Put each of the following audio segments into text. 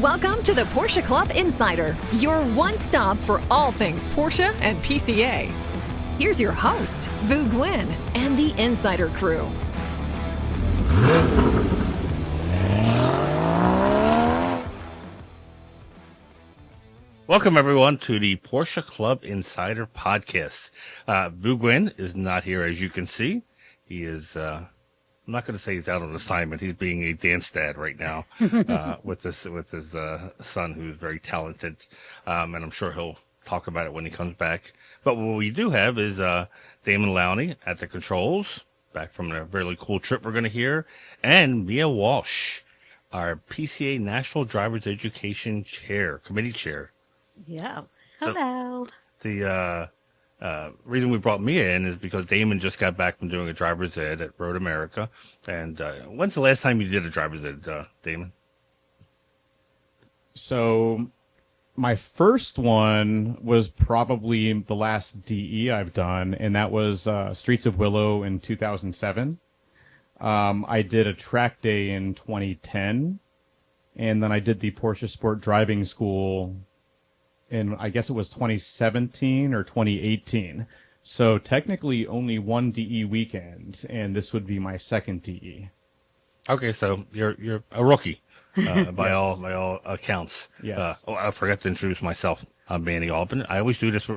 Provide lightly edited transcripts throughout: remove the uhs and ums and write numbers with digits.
Welcome to the Porsche Club Insider, your one stop for all things Porsche and PCA. Here's your host, Glen, and the Insider crew. Welcome, everyone, to the Porsche Club Insider podcast. Glen is not here, as you can see. He is, I'm not going to say he's out on assignment. He's being a dance dad right now with his son, who's very talented, and I'm sure he'll talk about it when he comes back. But what we do have is Damon Lowney at the controls, back from a really cool trip we're going to hear, and Mia Walsh, our PCA National Drivers Education Committee Chair. Yeah. Hello. The reason we brought Mia in is because Damon just got back from doing a driver's ed at Road America. And when's the last time you did a driver's ed, Damon? So my first one was probably the last DE I've done, and that was Streets of Willow in 2007. I did a track day in 2010, and then I did the Porsche Sport Driving School in, I guess it was 2017 or 2018. So technically only one DE weekend, and this would be my second DE. Okay, so you're a rookie by Yes. by all accounts. Yes. I forgot to introduce myself. I'm Manny Albin. I always do this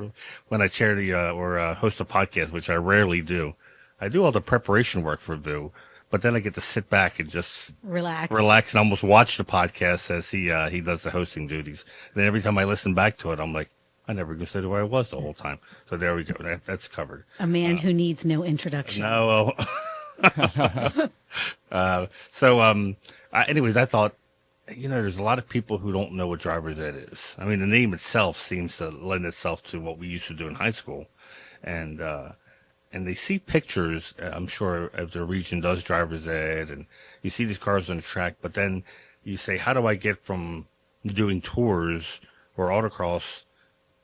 when I chair or host a podcast, which I rarely do. I do all the preparation work for Vu, but then I get to sit back and just Relax and almost watch the podcast as he does the hosting duties. Then every time I listen back to it, I'm like, I never considered where I was the whole time. So there we go. That's covered. A man who needs no introduction. No. Anyways, I thought, there's a lot of people who don't know what driver's ed is. I mean, the name itself seems to lend itself to what we used to do in high school. And they see pictures, I'm sure, as the region does driver's ed, and you see these cars on the track, but then you say, how do I get from doing tours or autocross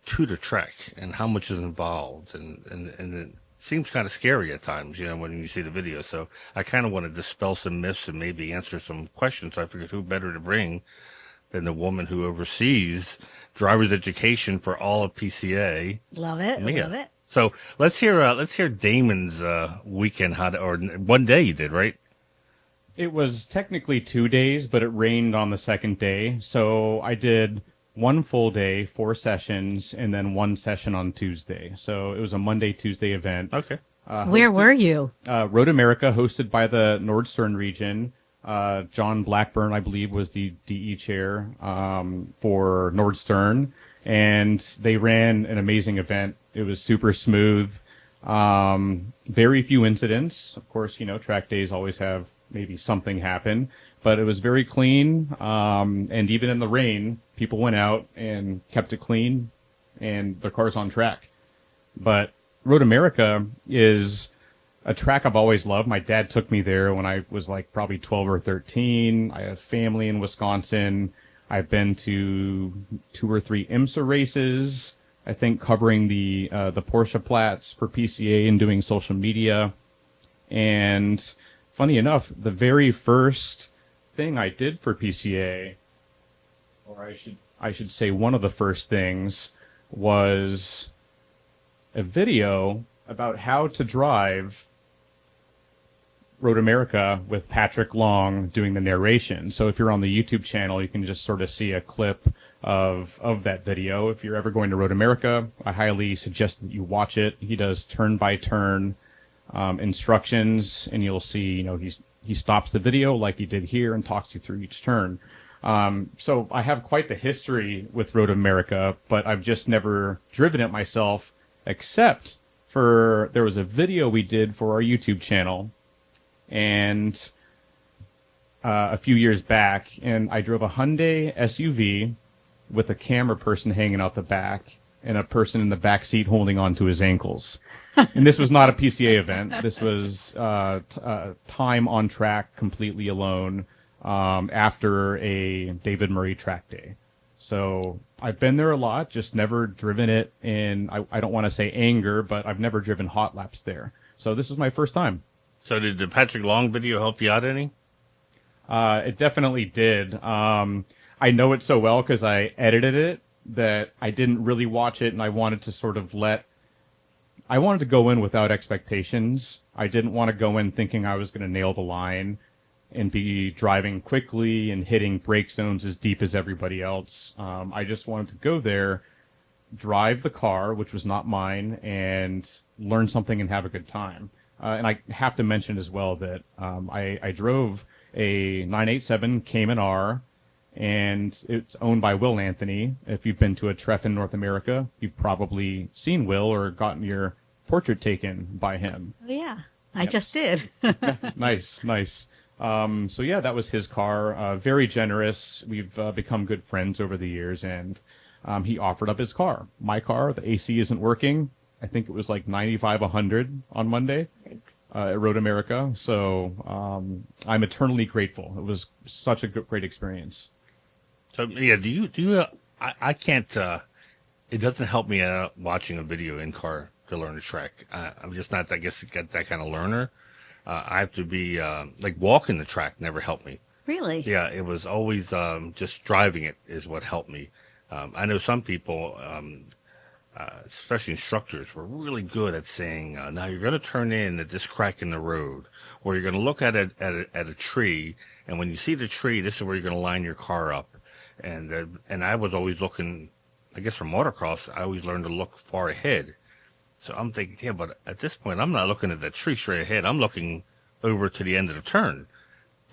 to the track, and how much is involved? And it seems kind of scary at times, when you see the video. So I kind of want to dispel some myths and maybe answer some questions. So I figured who better to bring than the woman who oversees driver's education for all of PCA. Love it. Mia. Love it. So let's hear Damon's weekend. Or one day you did, right? It was technically 2 days, but it rained on the second day. So I did one full day, 4 sessions, and then one session on Tuesday. So it was a Monday, Tuesday event. Okay. Where were you? Road America, hosted by the Nordstern region. John Blackburn, I believe, was the DE chair for Nordstern. And they ran an amazing event. It was super smooth. Very few incidents. Of course, track days always have maybe something happen. But it was very clean. And even in the rain, people went out and kept it clean. And the car's on track. But Road America is a track I've always loved. My dad took me there when I was like probably 12 or 13. I have family in Wisconsin. I've been to 2 or 3 IMSA races, I think covering the Porsche Platts for PCA and doing social media. And funny enough, the very first thing I did for PCA, or I should say one of the first things, was a video about how to drive Road America with Patrick Long doing the narration. So if you're on the YouTube channel, you can just sort of see a clip of that video. If you're ever going to Road America, I highly suggest that you watch it. He does turn-by-turn instructions, and you'll see, he stops the video like he did here and talks you through each turn. So I have quite the history with Road America, but I've just never driven it myself, except for there was a video we did for our YouTube channel, and a few years back, and I drove a Hyundai SUV with a camera person hanging out the back and a person in the back seat holding on to his ankles. And this was not a PCA event. This was time on track completely alone after a David Murray track day. So I've been there a lot, just never driven it in, I don't want to say anger, but I've never driven hot laps there. So this is my first time. So did the Patrick Long video help you out any? It definitely did. I I know it so well because I edited it that I didn't really watch it, and I wanted to sort of I wanted to go in without expectations. I didn't want to go in thinking I was going to nail the line and be driving quickly and hitting brake zones as deep as everybody else. I just wanted to go there, drive the car, which was not mine, and learn something and have a good time. And I have to mention as well that I drove a 987 Cayman R, and it's owned by Will Anthony. If you've been to a treff in North America, you've probably seen Will or gotten your portrait taken by him. Oh, yeah. I just did. Nice. So yeah, that was his car. Very generous. We've become good friends over the years, and he offered up his car. My car, the AC isn't working. I think it was like 95, 100 on Monday at Road America. So I'm eternally grateful. It was such a great experience. So yeah, do you? I can't. It doesn't help me out watching a video in car to learn the track. I'm just not, I guess, that kind of learner. I have to be like walking the track never helped me. Really? Yeah, it was always just driving it is what helped me. I know some people, especially instructors, were really good at saying, "Now you're going to turn in at this crack in the road, or you're going to look at a tree, and when you see the tree, this is where you're going to line your car up." And I was always looking. I guess from motocross, I always learned to look far ahead. So I'm thinking, yeah, but at this point, I'm not looking at that tree straight ahead. I'm looking over to the end of the turn,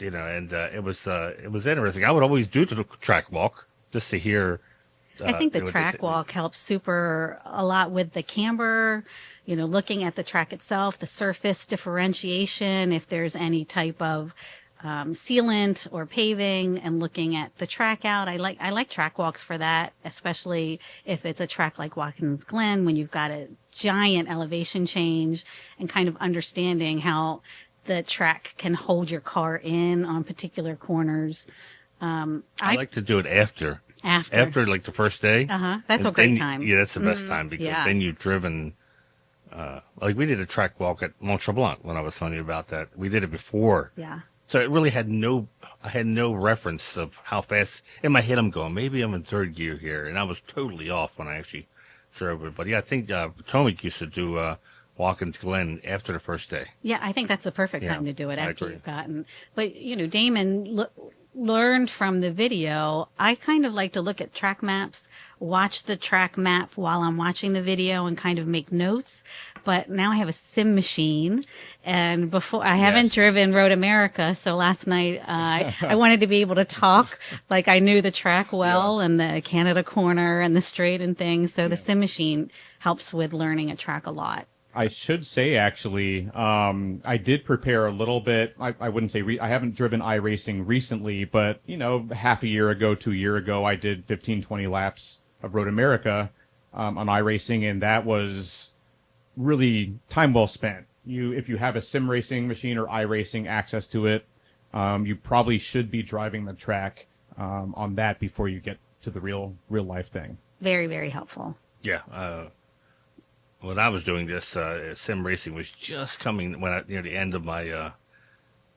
and it was interesting. I would always do the track walk just to hear. I think the track walk helps a lot with the camber, looking at the track itself, the surface differentiation, if there's any type of sealant or paving, and looking at the track out. I like track walks for that, especially if it's a track like Watkins Glen, when you've got a giant elevation change, and kind of understanding how the track can hold your car in on particular corners. I like to do it after like the first day. That's a great time. Yeah, that's the best time, because then you've driven. Like we did a track walk at Mont Tremblant when I was telling you about that. We did it before. Yeah. So it really I had no reference of how fast. In my head, I'm going, maybe I'm in third gear here. And I was totally off when I actually drove it. But yeah, I think Potomac used to do Watkins Glen after the first day. Yeah, I think that's the perfect time to do it, after agree. you've gotten. But, Damon learned from the video. I kind of like to look at track maps, watch the track map while I'm watching the video, and kind of make notes. But now I have a sim machine, and before I haven't driven Road America, so last night I wanted to be able to talk like I knew the track well, and the Canada corner and the straight and things. So the sim machine helps with learning a track a lot. I should say, actually, I did prepare a little bit. I wouldn't say I haven't driven iRacing recently, but, half a year ago, 2 years ago, I did 15, 20 laps of Road America on iRacing, and that was really time well spent. If you have a sim racing machine or iRacing access to it, you probably should be driving the track on that before you get to the real life thing. Very, very helpful. Yeah. When I was doing this, sim racing was just coming near the end of my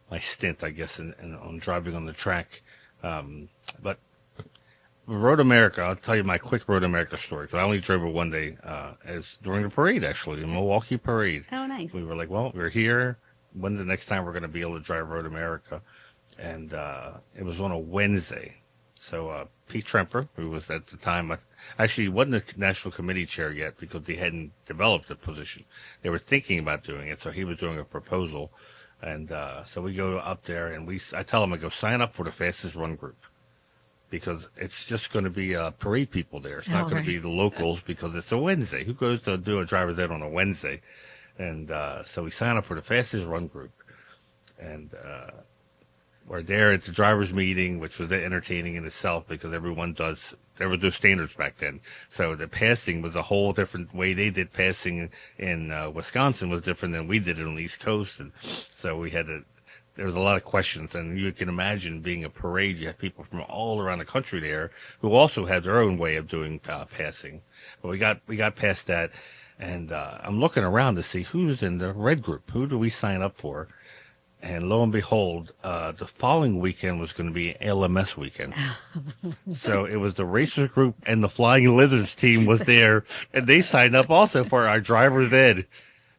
my stint, I guess, on driving on the track. But Road America, I'll tell you my quick Road America story, because I only drove it one day, as during the parade, actually, the Milwaukee parade. Oh, nice. We were like, well, we're here. When's the next time we're going to be able to drive Road America? And it was on a Wednesday. So Pete Tremper, who was at the time, actually wasn't the national committee chair yet, because they hadn't developed the position. They were thinking about doing it, so he was doing a proposal. And so we go up there, and I tell him, I go, sign up for the fastest run group, because it's just going to be parade people there. It's not going to be the locals, because it's a Wednesday. Who goes to do a driver's ed on a Wednesday? And so we sign up for the fastest run group. And we're there at the driver's meeting, which was entertaining in itself, because there were no standards back then. So the passing was a whole different way. They did passing in Wisconsin was different than we did it on the East Coast. And so there was a lot of questions, and you can imagine being a parade. You have people from all around the country there who also had their own way of doing passing. But we got past that, and I'm looking around to see who's in the red group. Who do we sign up for? And lo and behold, the following weekend was going to be LMS weekend. So it was the racers group and the Flying Lizards team was there, and they signed up also for our driver's ed.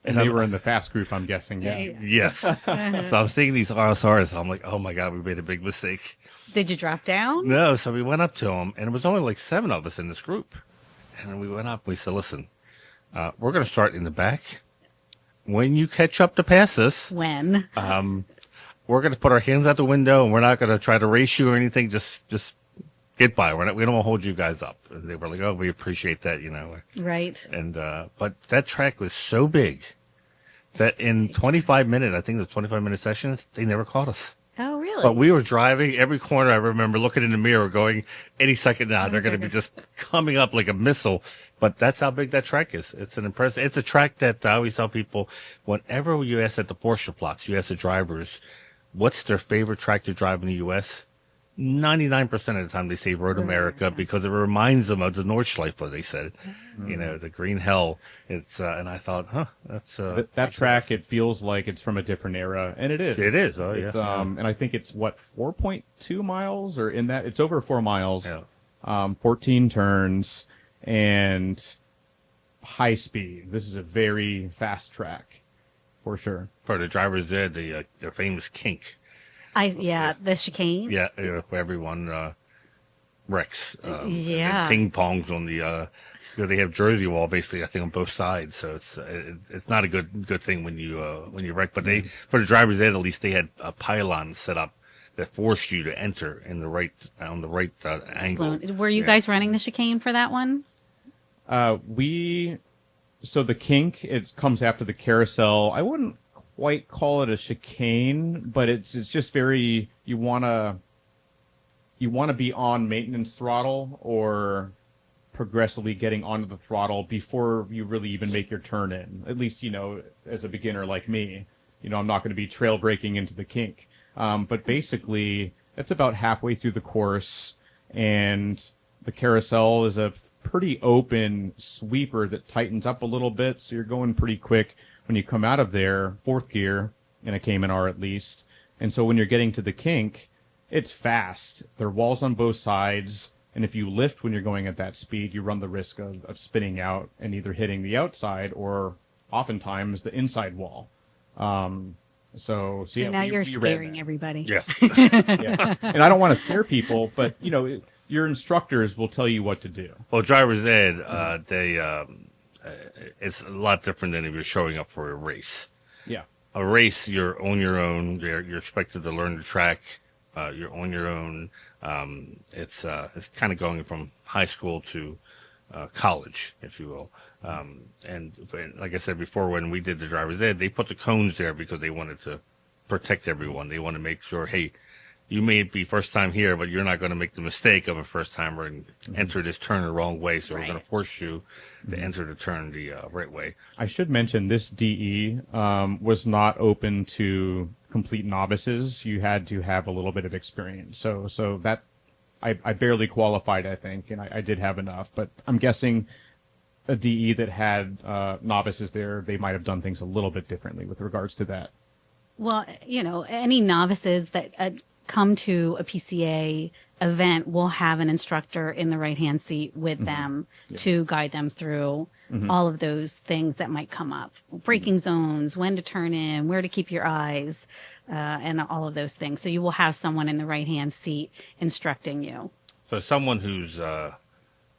And they were in the fast group, I'm guessing. Yeah. Yes. So I'm seeing these RSRs, and I'm like, oh my God, we made a big mistake. Did you drop down? No, so we went up to them, and it was only like 7 of us in this group. And we went up, we said, listen, we're going to start in the back. When you catch up to pass us, When? we're going to put our hands out the window, and we're not going to try to race you or anything. Just get by. We don't want to hold you guys up. And they were like, oh, we appreciate that, Right. And but that track was so big that in 25 minutes, I think the 25-minute sessions, they never caught us. Oh, really? But we were driving every corner. I remember looking in the mirror, going, any second now, they're going to be just coming up like a missile. But that's how big that track is. It's it's a track that I always tell people, whenever you ask at the Porsche plots, you ask the drivers, what's their favorite track to drive in the U.S.? 99% of the time they say Road America because it reminds them of the Nordschleife, they said. The green hell. It's and I thought, that's that track. It feels like it's from a different era, and it is. It is. Oh yeah. It's, and I think it's 4.2 miles, or in that it's over 4 miles. Yeah. 14 turns and high speed. This is a very fast track, for sure. For the drivers there, the famous kink. The chicane. Yeah, where everyone wrecks. Yeah. Ping pongs on the. They have jersey wall basically. I think on both sides, so it's not a good thing when you wreck. But for the drivers there, at least they had a pylon set up that forced you to enter in the right angle. Were you guys running the chicane for that one? So the kink, it comes after the carousel. I wouldn't quite call it a chicane, but it's just very, you want to be on maintenance throttle or progressively getting onto the throttle before you really even make your turn in. At least, as a beginner like me, I'm not going to be trail braking into the kink. But basically, it's about halfway through the course, and the carousel is a pretty open sweeper that tightens up a little bit, so you're going pretty quick when you come out of there, 4th gear, in a Cayman R at least. And so when you're getting to the kink, it's fast. There are walls on both sides, and if you lift when you're going at that speed, you run the risk of spinning out and either hitting the outside or oftentimes the inside wall. So now you're scaring everybody. Yeah. Yeah. And I don't want to scare people, but, your instructors will tell you what to do. Well, driver's ed, it's a lot different than if you're showing up for a race. Yeah. A race, you're on your own. You're expected to learn the track. You're on your own. It's kind of going from high school to college, if you will. And like I said before, when we did the driver's ed, they put the cones there because they wanted to protect everyone. They want to make sure, hey, you may be first time here, but you're not going to make the mistake of a first timer and enter this turn the wrong way. So we're going to force you to enter the turn the right way. I should mention this DE was not open to complete novices. You had to have a little bit of experience. So that I barely qualified, I think, and I did have enough. But I'm guessing a DE that had novices there, they might have done things a little bit differently with regards to that. Well, any novices that come to a PCA event will have an instructor in the right-hand seat with them to guide them through all of those things that might come up. Braking zones, when to turn in, where to keep your eyes, and all of those things. So you will have someone in the right-hand seat instructing you. So someone who's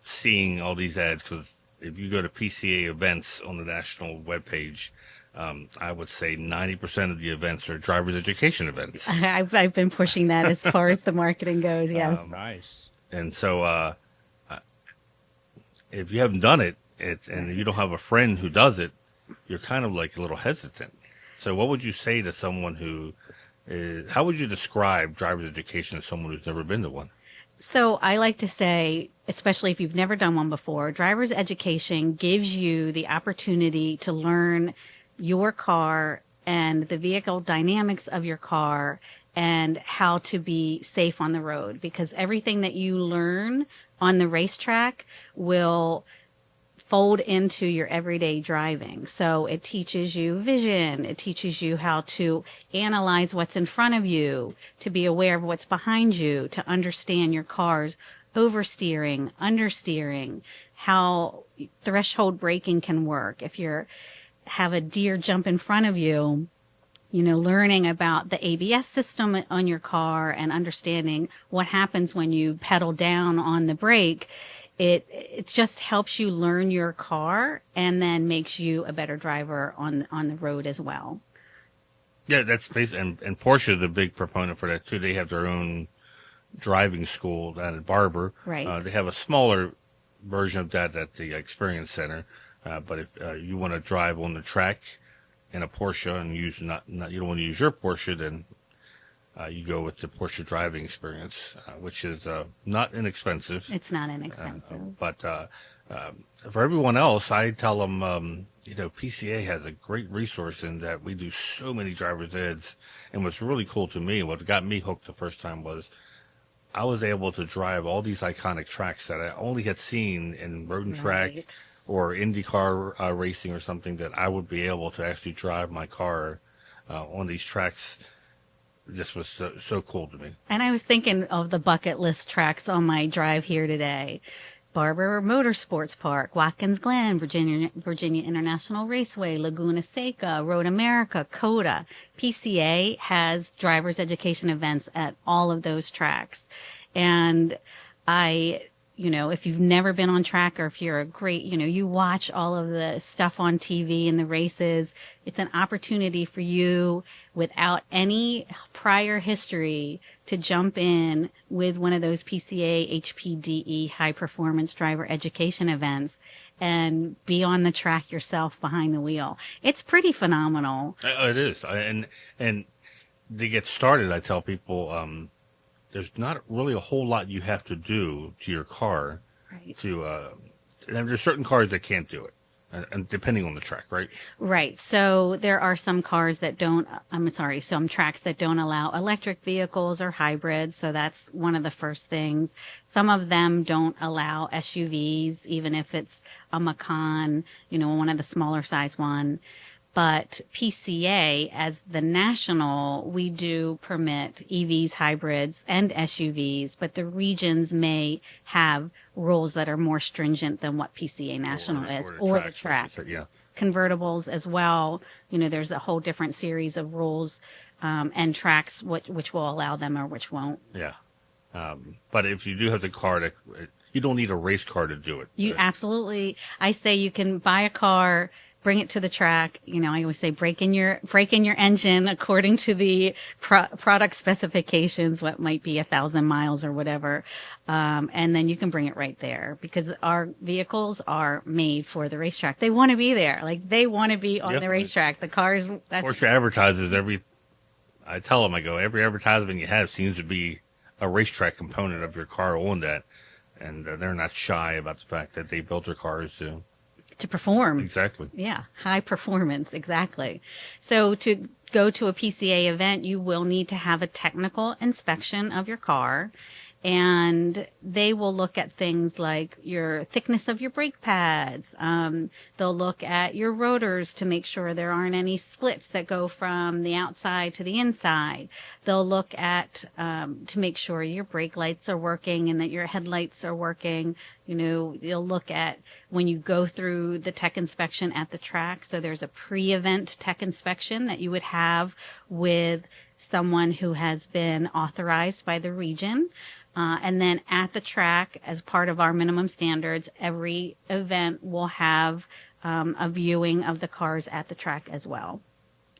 seeing all these ads, because if you go to PCA events on the national webpage, I would say 90% of the events are driver's education events. I've been pushing that as far as the marketing goes, yes. Nice. And so if you haven't done it, and you don't have a friend who does it, you're kind of like a little hesitant. So what would you say to someone who how would you describe driver's education to someone who's never been to one? So I like to say, especially if you've never done one before, driver's education gives you the opportunity to learn your car and the vehicle dynamics of your car and how to be safe on the road, because everything that you learn on the racetrack will fold into your everyday driving. So it teaches you vision. It teaches you how to analyze what's in front of you, to be aware of what's behind you, to understand your car's oversteering, understeering, how threshold braking can work. If you're have a deer jump in front of you, learning about the ABS system on your car and understanding what happens when you pedal down on the brake. It just helps you learn your car and then makes you a better driver on the road as well. Yeah, that's basically, and Porsche is a big proponent for that too. They have their own driving school down at Barber. Right. They have a smaller version of that at the Experience Center. But if you want to drive on the track in a Porsche and use not you don't want to use your Porsche, then you go with the Porsche driving experience, which is not inexpensive. It's not inexpensive. But for everyone else, I tell them, PCA has a great resource in that we do so many driver's eds. And what's really cool to me, what got me hooked the first time was I was able to drive all these iconic tracks that I only had seen in Road and Track or IndyCar racing or something, that I would be able to actually drive my car on these tracks. This was so cool to me. And I was thinking of the bucket list tracks on my drive here today. Barber Motorsports Park, Watkins Glen, Virginia International Raceway, Laguna Seca, Road America, COTA. PCA has driver's education events at all of those tracks. And if you've never been on track, or if you're a great, you watch all of the stuff on TV and the races, it's an opportunity for you without any prior history to jump in with one of those PCA HPDE high performance driver education events and be on the track yourself behind the wheel. It's pretty phenomenal. It is. And to get started, I tell people, there's not really a whole lot you have to do to your car. Right. And there's certain cars that can't do it, and depending on the track, right? Right. So there are some cars that some tracks that don't allow electric vehicles or hybrids. So that's one of the first things. Some of them don't allow SUVs, even if it's a Macan, one of the smaller size one. But PCA, as the national, we do permit EVs, hybrids, and SUVs, but the regions may have rules that are more stringent than what PCA national is, or the track. Yeah. Convertibles as well. There's a whole different series of rules and tracks which will allow them or which won't. Yeah. But if you do have the car, you don't need a race car to do it. You absolutely. I say you can buy a car, bring it to the track. I always say break in your engine according to the product specifications, what might be 1,000 miles or whatever. And then you can bring it right there, because our vehicles are made for the racetrack. They want to be there. Like, they want to be on the racetrack. The cars. Porsche advertises I tell them, every advertisement you have seems to be a racetrack component of your car on that. And they're not shy about the fact that they built their cars to perform. Exactly. Yeah. High performance. Exactly. So to go to a PCA event, you will need to have a technical inspection of your car, and they will look at things like your thickness of your brake pads. They'll look at your rotors to make sure there aren't any splits that go from the outside to the inside. They'll look at to make sure your brake lights are working and that your headlights are working. You'll look at when you go through the tech inspection at the track. So there's a pre-event tech inspection that you would have with someone who has been authorized by the region. And then at the track, as part of our minimum standards, every event will have a viewing of the cars at the track as well.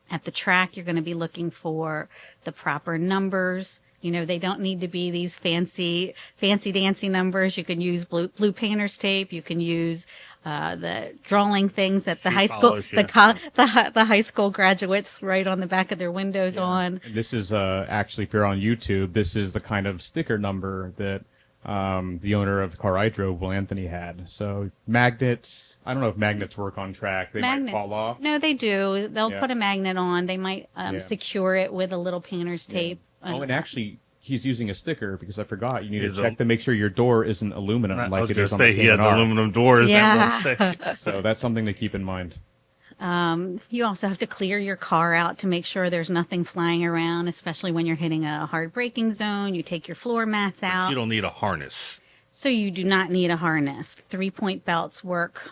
At the track, you're going to be looking for the proper numbers. They don't need to be these fancy dancy numbers. You can use blue painter's tape. You can use the drawing things that the high school, polish, yeah. the high school graduates write on the back of their windows on. And this is actually, if you're on YouTube, this is the kind of sticker number that the owner of the car I drove, Will Anthony, had. So magnets, I don't know if magnets work on track. They might fall off. No, they do. They'll put a magnet on. They might secure it with a little painter's tape. Oh, and actually, he's using a sticker because I forgot. You need Is to check to make sure your door isn't aluminum I like was it going is to on say the he has K&R. aluminum doors Yeah. that won't stick. So that's something to keep in mind. You also have to clear your car out to make sure there's nothing flying around, especially when you're hitting a hard braking zone. You take your floor mats out. You don't need a harness. So you do not need a harness. 3-point belts work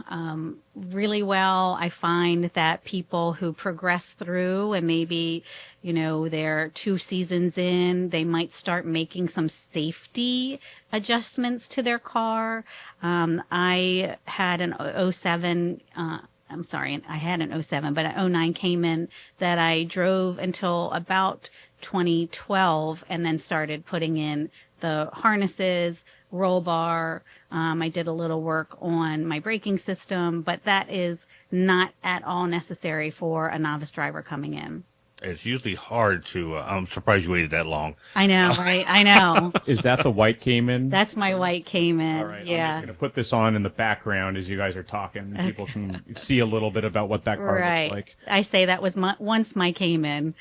really well. I find that people who progress through and maybe, they're 2 seasons in, they might start making some safety adjustments to their car. I had an '07, I had an '07, but an '09 Cayman that I drove until about 2012 and then started putting in the harnesses, roll bar. I did a little work on my braking system, but that is not at all necessary for a novice driver coming in. It's usually hard to. I'm surprised you waited that long. I know, right? I know. Is that the white Cayman? That's my white Cayman. All right, I'm Yeah. just going to put this on in the background as you guys are talking. People can see a little bit about what that car Right. looks like. I say that was once my Cayman.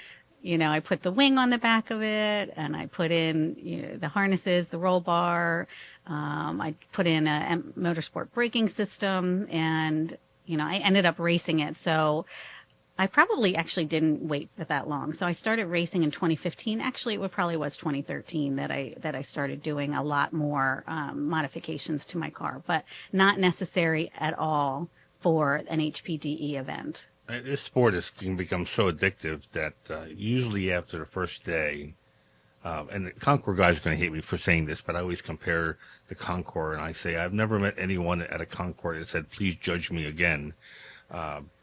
I put the wing on the back of it, and I put in the harnesses, the roll bar. I put in a motorsport braking system, and I ended up racing it. So I probably actually didn't wait for that long. So I started racing in 2015. Actually, it probably was 2013 that I started doing a lot more modifications to my car, but not necessary at all for an HPDE event. This sport can become so addictive that usually after the first day, and the Concours guys are going to hate me for saying this, but I always compare the Concours, and I say I've never met anyone at a Concours that said, "Please judge me again."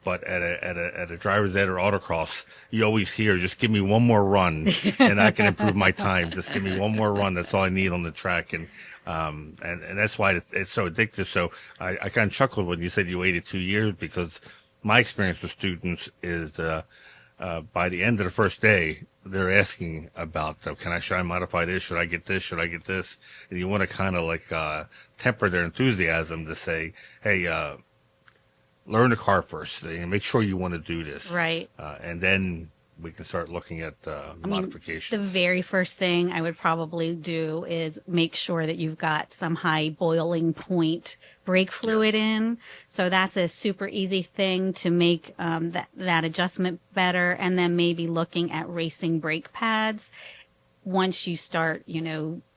But at a driver's ed or autocross, you always hear, "Just give me one more run, and I can improve my time. Just give me one more run. That's all I need on the track." And that's why it's so addictive. So I kind of chuckled when you said you waited 2 years, because my experience with students is by the end of the first day, they're asking about, should I modify this? Should I get this? Should I get this? And you want to kind of temper their enthusiasm to say, hey, learn the car first. Make sure you want to do this. Right. And then we can start looking at modifications. The very first thing I would probably do is make sure that you've got some high boiling point brake fluid in. So that's a super easy thing to make that adjustment better. And then maybe looking at racing brake pads once you start,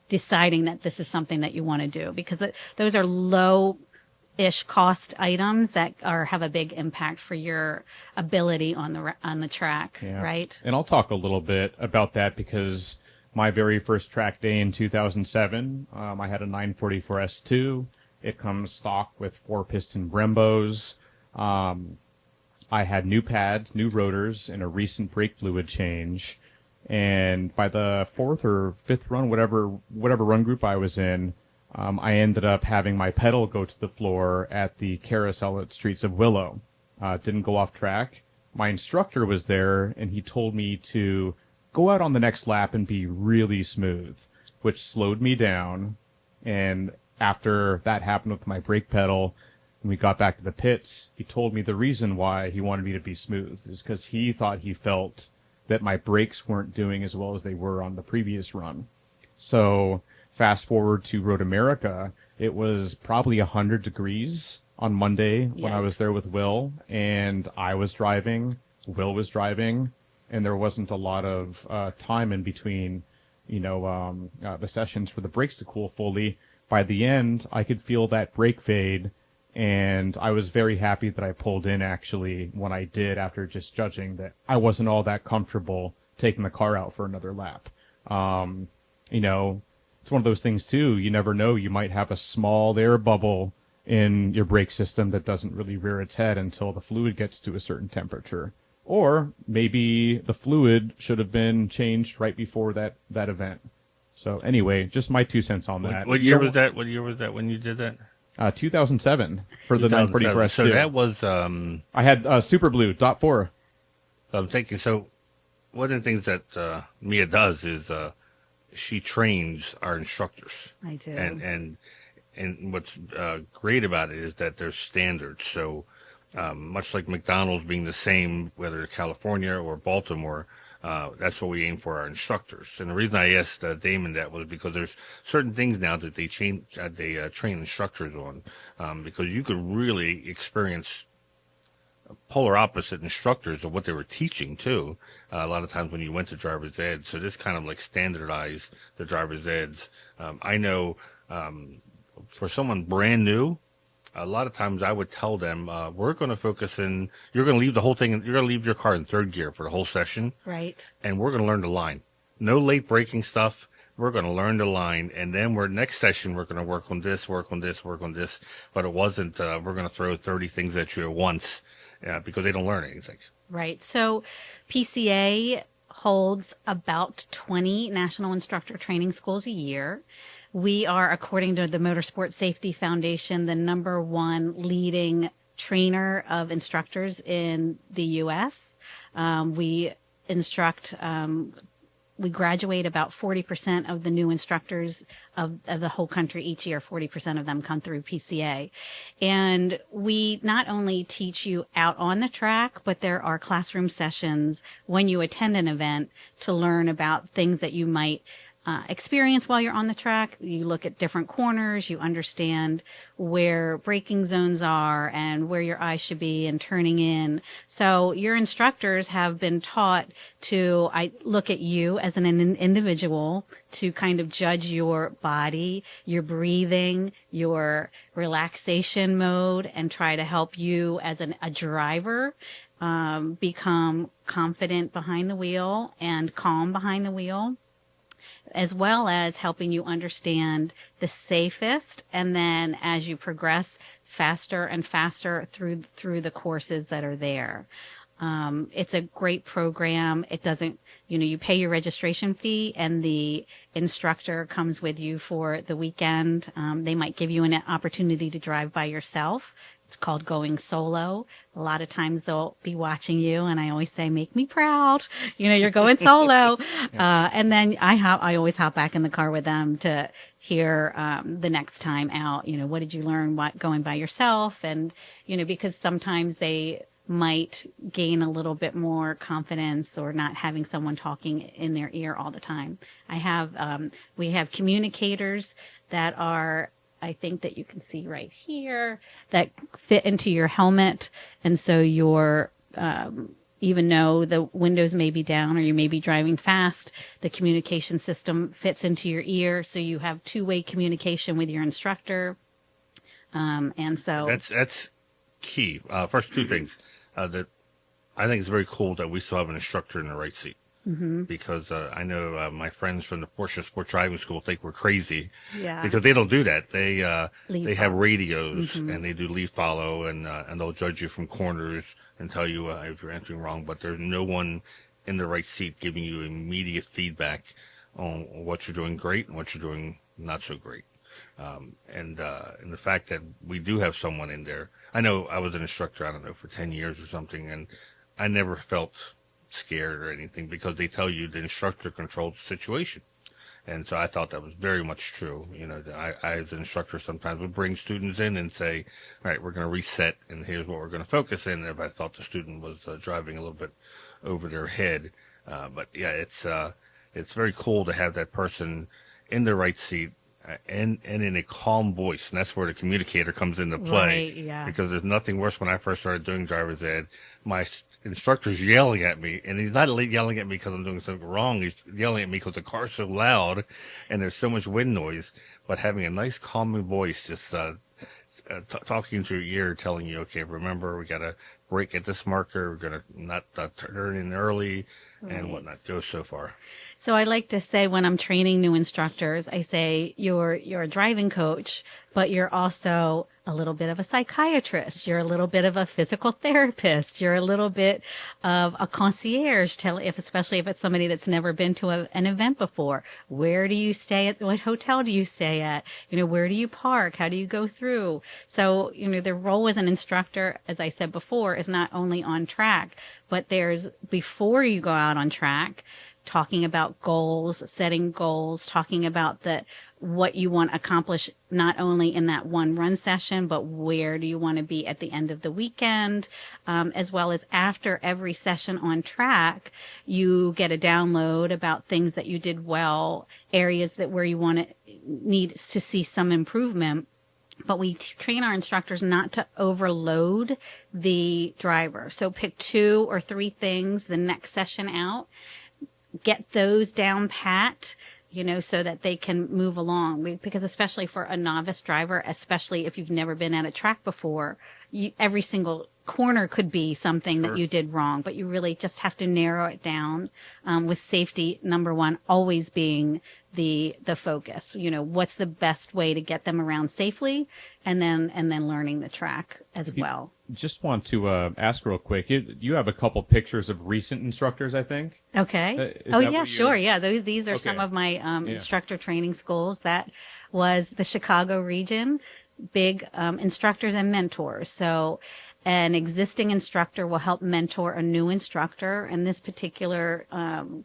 deciding that this is something that you want to do, because those are low-ish cost items that have a big impact for your ability on the track, right? And I'll talk a little bit about that, because my very first track day in 2007, I had a 944 S2. It comes stock with 4-piston Brembos. I had new pads, new rotors, and a recent brake fluid change. And by the 4th or 5th run, whatever run group I was in, I ended up having my pedal go to the floor at the carousel at Streets of Willow. Didn't go off track. My instructor was there, and he told me to go out on the next lap and be really smooth, which slowed me down. And after that happened with my brake pedal, when we got back to the pits, he told me the reason why he wanted me to be smooth is because he thought he felt that my brakes weren't doing as well as they were on the previous run. So fast forward to Road America, it was probably 100 degrees on Monday when I was there with Will, and I was driving, Will was driving, and there wasn't a lot of time in between, the sessions for the brakes to cool fully. By the end, I could feel that brake fade, and I was very happy that I pulled in, actually, when I did, after just judging that I wasn't all that comfortable taking the car out for another lap. It's one of those things, too. You never know. You might have a small air bubble in your brake system that doesn't really rear its head until the fluid gets to a certain temperature. Or maybe the fluid should have been changed right before that event. So anyway, just my 2 cents on that. What year was that? What year was that when you did that? 2007 for the 944 S2. So that was... I had Super Blue, .4. I'm thinking, so one of the things that Mia does is she trains our instructors. I do. And what's great about it is that there's standards. So much like McDonald's being the same, whether California or Baltimore, That's what we aim for our instructors. And the reason I asked Damon that was because there's certain things now that they train instructors on, because you could really experience polar opposite instructors of what they were teaching too. A lot of times when you went to driver's ed, so this kind of like standardized the driver's eds. I know for someone brand new, a lot of times I would tell them, we're going to focus in, you're going to leave the whole thing, you're going to leave your car in third gear for the whole session. Right. And we're going to learn the line. No late braking stuff. We're going to learn the line. And then next session, we're going to work on this. But it wasn't, we're going to throw 30 things at you at once, because they don't learn anything. Right. So PCA holds about 20 national instructor training schools a year. We are, according to the Motorsport Safety Foundation, the #1 leading trainer of instructors in the U.S. We instruct, we graduate about 40% of the new instructors of the whole country each year. 40% of them come through PCA. And we not only teach you out on the track, but there are classroom sessions when you attend an event to learn about things that you might experience while you're on the track. You look at different corners, you understand where braking zones are and where your eyes should be and turning in. So your instructors have been taught to look at you as an individual, to kind of judge your body, your breathing, your relaxation mode, and try to help you as a driver become confident behind the wheel and calm behind the wheel, as well as helping you understand the safest, and then as you progress, faster and faster through the courses that are there. It's a great program. It doesn't, you pay your registration fee and the instructor comes with you for the weekend. They might give you an opportunity to drive by yourself. It's called going solo. A lot of times they'll be watching you, and I always say, make me proud. You're going solo. And then I always hop back in the car with them to hear the next time out, what did you learn going by yourself? And, because sometimes they might gain a little bit more confidence or not having someone talking in their ear all the time. We have communicators that are, I think that you can see right here, that fit into your helmet. And so even though the windows may be down or you may be driving fast, the communication system fits into your ear. So you have two-way communication with your instructor. And so that's key. First, two things that I think is very cool that we still have an instructor in the right seat. Mm-hmm. Because I know my friends from the Porsche Sport Driving School think we're crazy, because they don't do that. They have radios, mm-hmm. and they do lead follow, and they'll judge you from corners and tell you if you're entering wrong. But there's no one in the right seat giving you immediate feedback on what you're doing great and what you're doing not so great. And the fact that we do have someone in there. I know I was an instructor, I don't know, for 10 years or something, and I never felt scared or anything, because they tell you the instructor controls the situation. And so I thought that was very much true. I as an instructor sometimes would bring students in and say, all right, we're going to reset, and here's what we're going to focus in. If I thought the student was driving a little bit over their head. But yeah, it's very cool to have that person in the right seat, and in a calm voice. And that's where the communicator comes into play. Right, yeah. Because there's nothing worse. When I first started doing driver's ed, my instructor's yelling at me, and he's not yelling at me because I'm doing something wrong. He's yelling at me because the car's so loud and there's so much wind noise. But having a nice calming voice, just talking to your ear, telling you, okay, remember, we got to brake at this marker. We're going to not turn in early, and whatnot. Go so far. So I like to say, when I'm training new instructors, I say you're a driving coach, but you're also a little bit of a psychiatrist. You're a little bit of a physical therapist. You're a little bit of a concierge, especially if it's somebody that's never been to an event before. Where do you stay at? What hotel do you stay at? Where do you park? How do you go through? So, the role as an instructor, as I said before, is not only on track, but there's before you go out on track, talking about goals, setting goals, talking about what you want to accomplish, not only in that one run session, but where do you want to be at the end of the weekend, as well as after every session on track, you get a download about things that you did well, areas that where you need to see some improvement. But we train our instructors not to overload the driver. So pick 2 or 3 things the next session out, get those down pat, so that they can move along. Because especially for a novice driver, especially if you've never been at a track before, every single corner could be something that you did wrong, but you really just have to narrow it down, with safety, number one, always being the focus. What's the best way to get them around safely, and then learning the track as well. Just want to ask real quick. You have a couple pictures of recent instructors, I think. Okay. Sure. Yeah. These are some of my instructor training schools. That was the Chicago region, big instructors and mentors. So an existing instructor will help mentor a new instructor. And this particular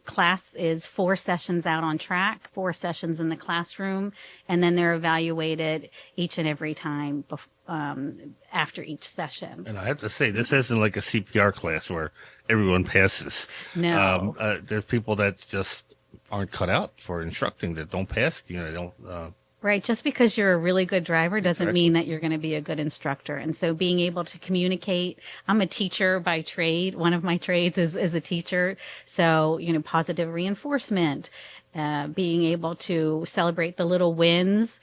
class is 4 sessions out on track, 4 sessions in the classroom, and then they're evaluated each and every time after each session. And I have to say, this isn't like a CPR class where everyone passes. No. There's people that just aren't cut out for instructing, that don't pass. They don't. Right. Just because you're a really good driver doesn't mean that you're going to be a good instructor. And so being able to communicate, I'm a teacher by trade. One of my trades is a teacher. So, positive reinforcement, being able to celebrate the little wins,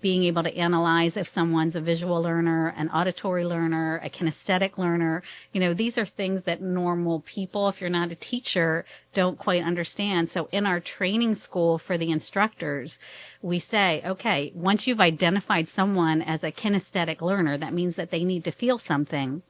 being able to analyze if someone's a visual learner, an auditory learner, a kinesthetic learner. These are things that normal people, if you're not a teacher, don't quite understand. So in our training school for the instructors, we say, okay, once you've identified someone as a kinesthetic learner, that means that they need to feel something.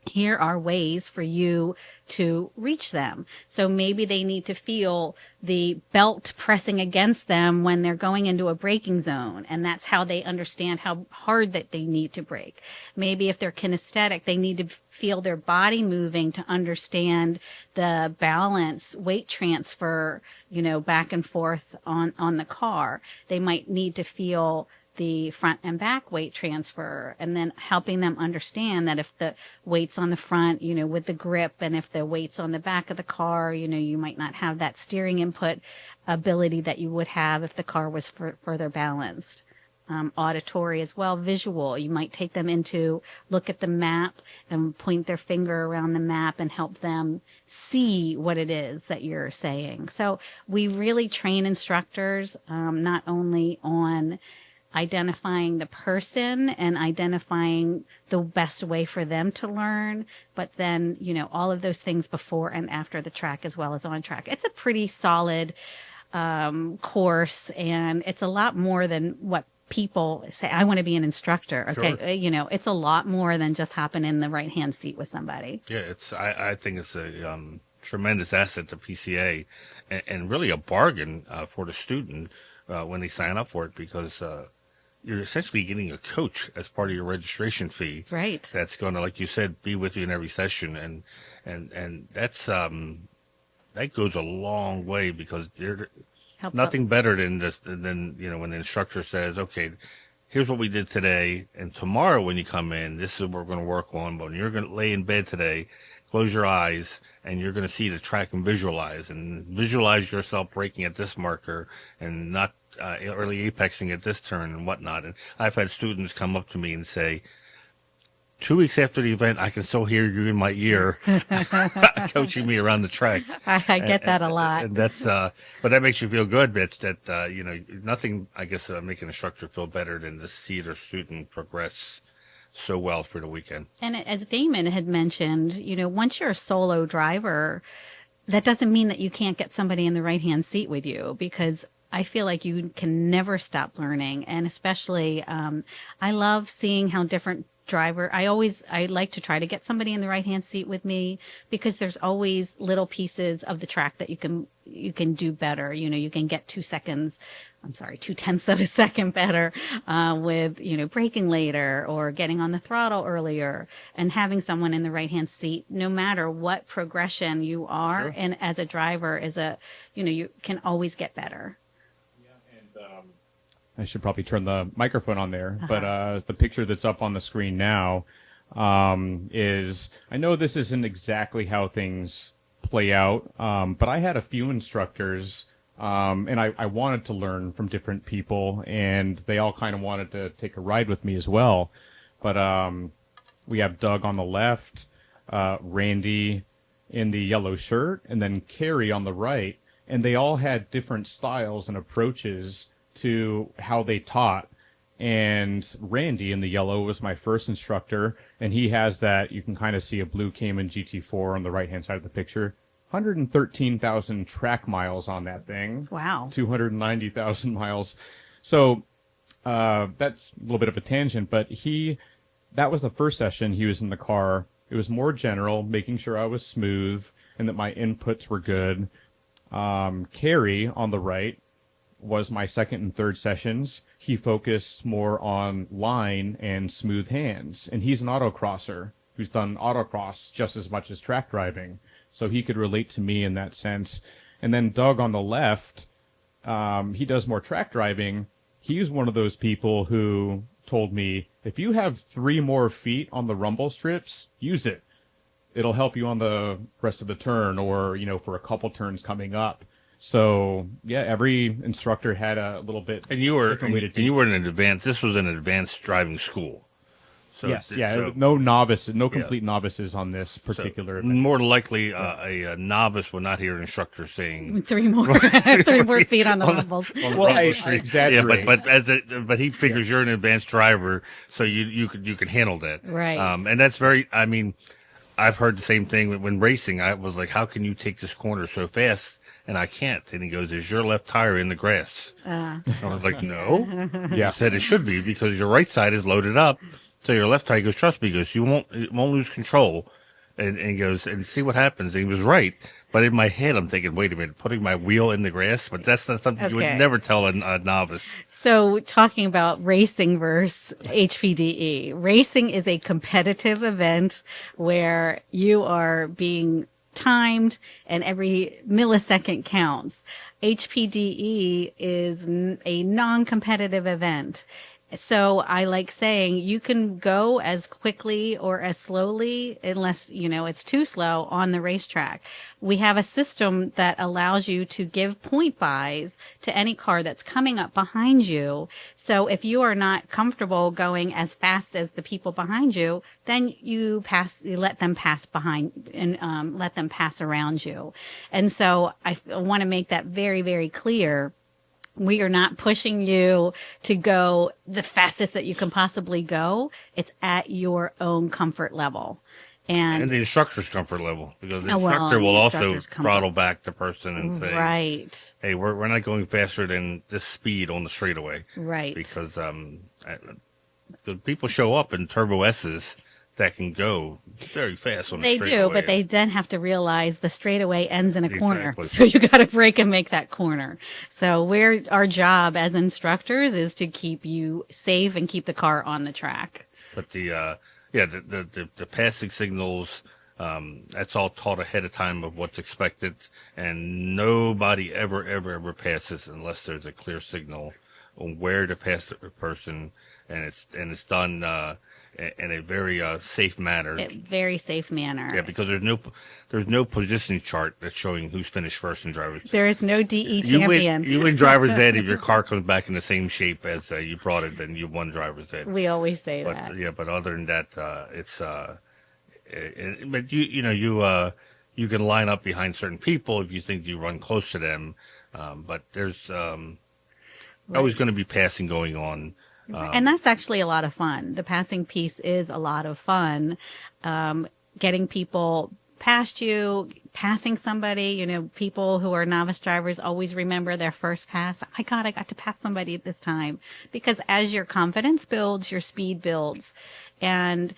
Here are ways for you to reach them. So maybe they need to feel the belt pressing against them when they're going into a braking zone. And that's how they understand how hard that they need to brake. Maybe if they're kinesthetic, they need to feel their body moving to understand the balance, weight transfer, back and forth on the car. They might need to feel the front and back weight transfer, and then helping them understand that if the weight's on the front, with the grip, and if the weight's on the back of the car, you might not have that steering input ability that you would have if the car was further balanced. Auditory as well, visual. You might take them into look at the map and point their finger around the map and help them see what it is that you're saying. So we really train instructors, not only on identifying the person and identifying the best way for them to learn, but then, all of those things before and after the track as well as on track. It's a pretty solid course, and it's a lot more than what people say, I want to be an instructor. Okay. Sure. It's a lot more than just hopping in the right-hand seat with somebody. Yeah, I think it's a tremendous asset to PCA, and really a bargain for the student when they sign up for it, because you're essentially getting a coach as part of your registration fee. Right. That's going to, like you said, be with you in every session. And that's, that goes a long way, because they're nothing better than when the instructor says, okay, here's what we did today. And tomorrow when you come in, this is what we're going to work on. But when you're going to lay in bed today, close your eyes, and you're going to see the track and visualize yourself braking at this marker and not early apexing at this turn and whatnot. And I've had students come up to me and say, 2 weeks after the event, I can still hear you in my ear coaching me around the track. I get that a lot. And that's, but that makes you feel good, Mitch, that, nothing, I guess, make an instructor feel better than to see their student progress so well for the weekend. And as Damon had mentioned, once you're a solo driver, that doesn't mean that you can't get somebody in the right-hand seat with you, because I feel like you can never stop learning. And especially, I love seeing how different I like to try to get somebody in the right-hand seat with me, because there's always little pieces of the track that you can do better. You can get 2/10 of a second better, with, braking later or getting on the throttle earlier, and having someone in the right-hand seat, no matter what progression you are. Sure. And as a driver you can always get better. I should probably turn the microphone on there. But the picture that's up on the screen now is, I know this isn't exactly how things play out, but I had a few instructors, and I wanted to learn from different people, and they all kind of wanted to take a ride with me as well. But we have Doug on the left, Randy in the yellow shirt, and then Carrie on the right, and they all had different styles and approaches to how they taught. And Randy in the yellow was my first instructor, and he has that, you can kind of see a blue Cayman GT4 on the right-hand side of the picture. 113,000 track miles on that thing. Wow. 290,000 miles. So that's a little bit of a tangent, but that was the first session he was in the car. It was more general, making sure I was smooth and that my inputs were good. Carrie on the right was my second and third sessions. He focused more on line and smooth hands. And he's an autocrosser who's done autocross just as much as track driving. So he could relate to me in that sense. And then Doug on the left, he does more track driving. He's one of those people who told me, if you have 3 more feet on the rumble strips, use it. It'll help you on the rest of the turn or, for a couple turns coming up. So yeah, every instructor had a little bit different way to teach. And you were in an advanced. This was an advanced driving school. So yes, no novices, no complete novices on this particular event. More than likely, a novice will not hear an instructor saying 3 more feet on the rumbles. Well, I exaggerate. Yeah, but he figures you're an advanced driver, so you can handle that. Right. And that's very. I mean, I've heard the same thing when racing. I was like, how can you take this corner so fast? And I can't. And he goes, is your left tire in the grass? I was like, no. Yeah. He said it should be because your right side is loaded up. So your left tire goes, trust me, he goes, you won't lose control. And he goes, and see what happens. And he was right. But in my head, I'm thinking, wait a minute, putting my wheel in the grass? But that's not something you would never tell a novice. So talking about racing versus HPDE. Racing is a competitive event where you are being timed and every millisecond counts. HPDE is a non-competitive event. So I like saying you can go as quickly or as slowly unless, it's too slow on the racetrack. We have a system that allows you to give point buys to any car that's coming up behind you. So if you are not comfortable going as fast as the people behind you, then you let them pass behind and let them pass around you. And so I want to make that very, very clear. We are not pushing you to go the fastest that you can possibly go. It's at your own comfort level. And the instructor's comfort level, because the instructor will also throttle back the person and say, right, hey, we're not going faster than this speed on the straightaway. Right. Because people show up in Turbo S's that can go very fast on the straightaway. They do, but they then have to realize the straightaway ends in a corner. So you got to brake and make that corner. So our job as instructors is to keep you safe and keep the car on the track. But the passing signals, that's all taught ahead of time of what's expected, and nobody ever passes unless there's a clear signal on where to pass the person, and it's done in a very safe manner. Very safe manner. Yeah, because there's no positioning chart that's showing who's finished first in driver's. There is no DE champion. You win driver's ed if your car comes back in the same shape as you brought it, then you won driver's ed. We always say that. Yeah, but other than that, it's but you can line up behind certain people if you think you run close to them, but there's always going to be passing going on. And that's actually a lot of fun. The passing piece is a lot of fun. Getting people past you, passing somebody, people who are novice drivers always remember their first pass. Oh my God, I got to pass somebody at this time. Because as your confidence builds, your speed builds. And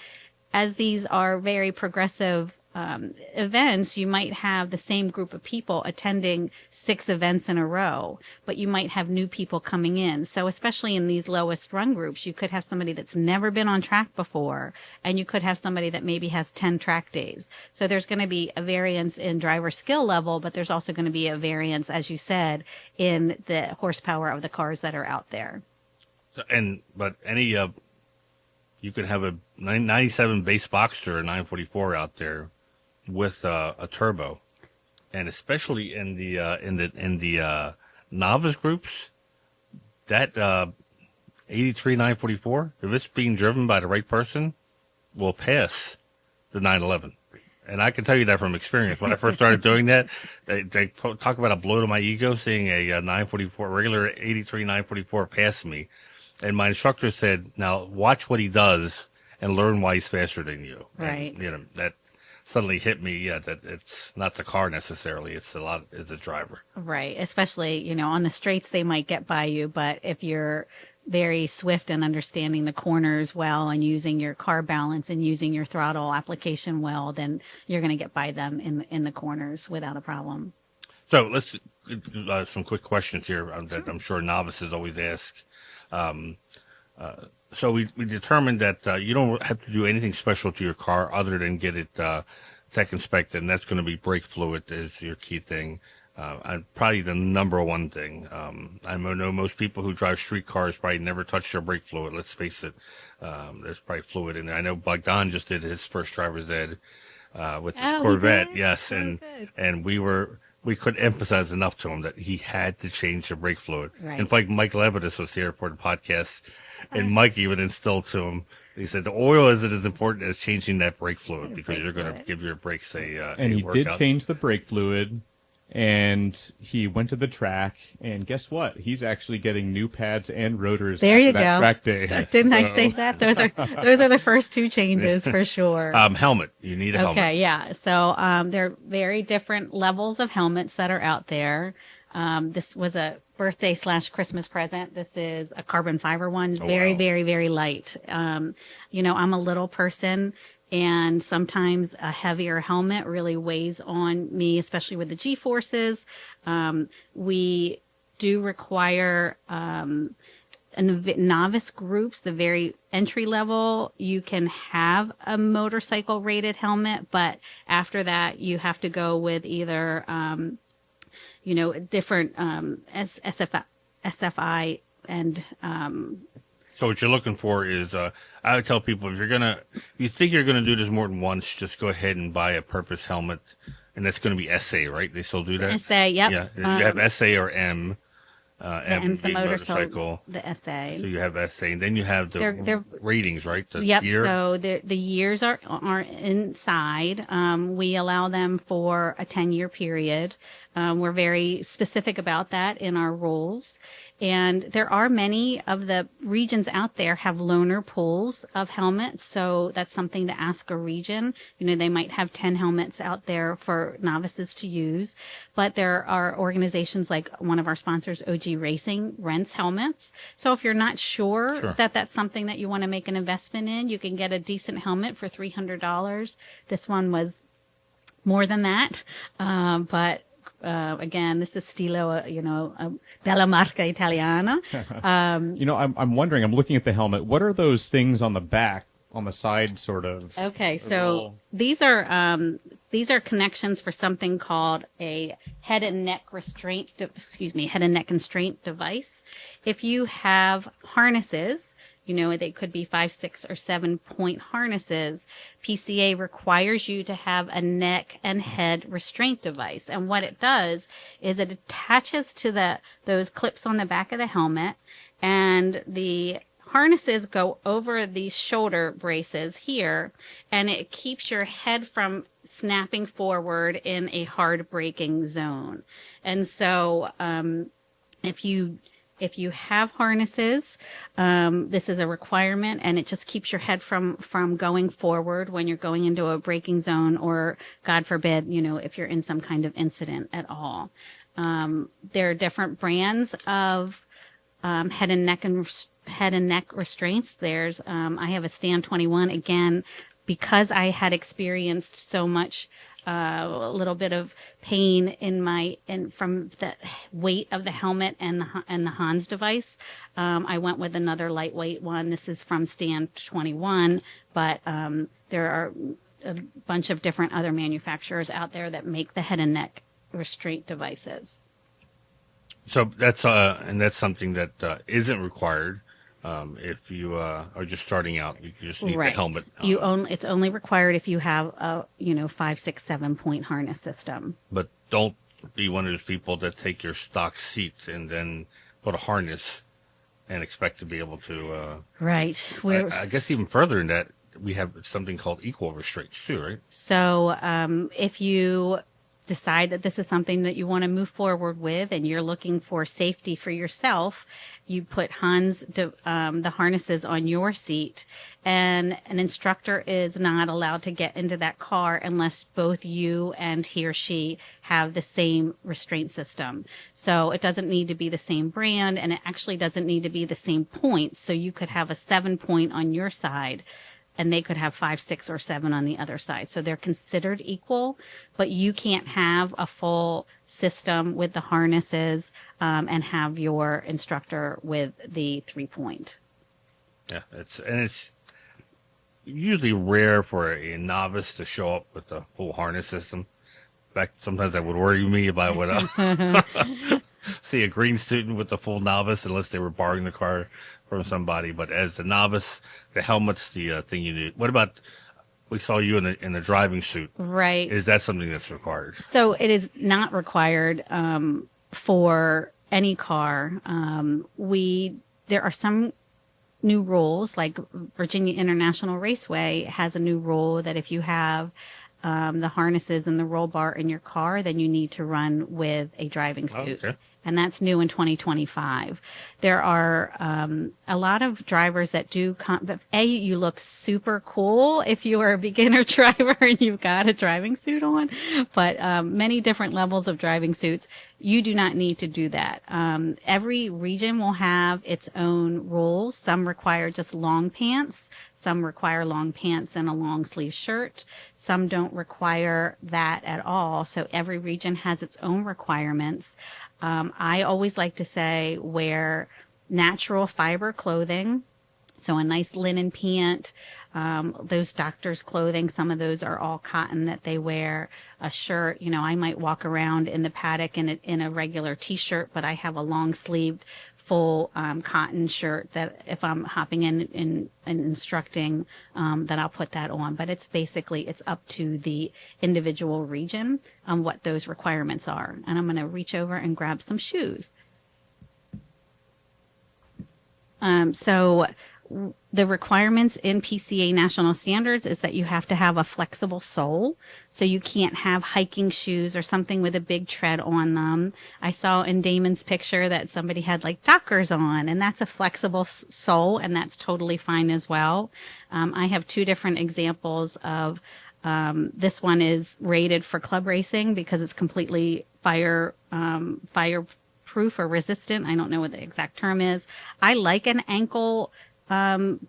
as these are very progressive events, you might have the same group of people attending 6 events in a row, but you might have new people coming in. So especially in these lowest run groups, you could have somebody that's never been on track before, and you could have somebody that maybe has 10 track days. So there's going to be a variance in driver skill level, but there's also going to be a variance, as you said, in the horsepower of the cars that are out there. But any you could have a 97 base Boxster, a 944 out there with a turbo, and especially in the novice groups, that 83 944, if it's being driven by the right person, will pass the 911. And I can tell you that from experience. When I first started doing that, they talk about a blow to my ego, seeing a 944, regular 83 944 pass me. And my instructor said, now watch what he does and learn why he's faster than you. Right. And, that suddenly hit me, that it's not the car necessarily. It's the driver. Right. Especially, on the straights, they might get by you, but if you're very swift and understanding the corners well and using your car balance and using your throttle application well, then you're going to get by them in the corners without a problem. So let's some quick questions here that I'm sure novices always ask. So we determined that you don't have to do anything special to your car other than get it tech inspected, and that's going to be brake fluid is your key thing. Probably the number one thing. I know most people who drive street cars probably never touch their brake fluid. Let's face it. There's probably fluid in there. I know Don just did his first driver's ed with his Corvette. Yes, and we couldn't emphasize enough to him that he had to change the brake fluid. Right. In fact, Mike Levitas was here for the podcast, and Mike even instilled to him. He said the oil isn't as important as changing that brake fluid because you're going to give your brakes and he workout. did change the brake fluid. And he went to the track, and guess what? He's actually getting new pads and rotors. There you that go. Track day. Didn't I say that? Those are the first two changes for sure. Helmet. You need a helmet. Okay, yeah. So there are very different levels of helmets that are out there. This was a birthday / Christmas present. This is a carbon fiber one. Very, very, very light. I'm a little person. And sometimes a heavier helmet really weighs on me, especially with the G-forces. We do require, in the novice groups, the very entry level, you can have a motorcycle rated helmet, but after that, you have to go with either, different SFI and So what you're looking for is, I would tell people if you think you're gonna do this more than once, just go ahead and buy a purpose helmet, and that's gonna be SA, right? They still do that. SA, yep. Yeah, you have SA or M. M's the motorcycle. The SA. So you have SA, and then you have the ratings, right? The Yep. year. So the years are inside. We allow them for a 10-year period. We're very specific about that in our rules. And there are many of the regions out there have loaner pools of helmets. So that's something to ask a region. They might have 10 helmets out there for novices to use. But there are organizations like one of our sponsors, OG Racing, rents helmets. So if you're not sure that that's something that you want to make an investment in, you can get a decent helmet for $300. This one was more than that. But again, this is Stilo, Bella Marca Italiana. I'm wondering, I'm looking at the helmet. What are those things on the back, on the side, sort of? Okay, so these are connections for something called a head and neck constraint device. If you have harnesses, they could be 5, 6, or 7 point harnesses. PCA requires you to have a neck and head restraint device. And what it does is it attaches to those clips on the back of the helmet, and the harnesses go over these shoulder braces here, and it keeps your head from snapping forward in a hard braking zone. And so, if you have harnesses, this is a requirement, and it just keeps your head from going forward when you're going into a braking zone, or God forbid, if you're in some kind of incident at all. There are different brands of head and neck restraints. There's I have a Stand 21. Again, because I had experienced so much a little bit of pain from the weight of the helmet and the Hans device. I went with another lightweight one. This is from Stand 21, but there are a bunch of different other manufacturers out there that make the head and neck restraint devices. So that's something that isn't required If you are just starting out, you just need the Right. helmet. It's only required if you have a 5, 6, 7 point harness system. But don't be one of those people that take your stock seats and then put a harness and expect to be able to. Right. I guess even further than that, we have something called equal restraints too, right? So if you decide that this is something that you want to move forward with and you're looking for safety for yourself, you put the harnesses on your seat, and an instructor is not allowed to get into that car unless both you and he or she have the same restraint system. So it doesn't need to be the same brand, and it actually doesn't need to be the same points. So you could have a 7 point on your side, and they could have 5, 6, or 7 on the other side. So they're considered equal, but you can't have a full system with the harnesses and have your instructor with the 3 point. Yeah, it's usually rare for a novice to show up with a full harness system. In fact, sometimes that would worry me if I would see a green student with the full novice, unless they were borrowing the car from somebody. But as the novice, the helmet's the thing you need. What about, we saw you in the driving suit. Right. Is that something that's required? So it is not required for any car. There are some new rules, like Virginia International Raceway has a new rule that if you have the harnesses and the roll bar in your car, then you need to run with a driving suit. Oh, okay. And that's new in 2025. There are a lot of drivers that do but you look super cool if you are a beginner driver and you've got a driving suit on. But many different levels of driving suits, you do not need to do that. Every region will have its own rules. Some require just long pants. Some require long pants and a long sleeve shirt. Some don't require that at all. So every region has its own requirements. I always like to say wear natural fiber clothing. So a nice linen pant, those doctor's clothing, some of those are all cotton that they wear. A shirt, I might walk around in the paddock in a regular t-shirt, but I have a long sleeved full cotton shirt that if I'm hopping in and instructing, that I'll put that on. But it's up to the individual region on what those requirements are. And I'm going to reach over and grab some shoes. So the requirements in PCA national standards is that you have to have a flexible sole. So you can't have hiking shoes or something with a big tread on them. I saw in Damon's picture that somebody had like Dockers on, and that's a flexible sole, and that's totally fine as well. I have 2 different examples of this one is rated for club racing because it's completely fireproof or resistant. I don't know what the exact term is. I like an ankle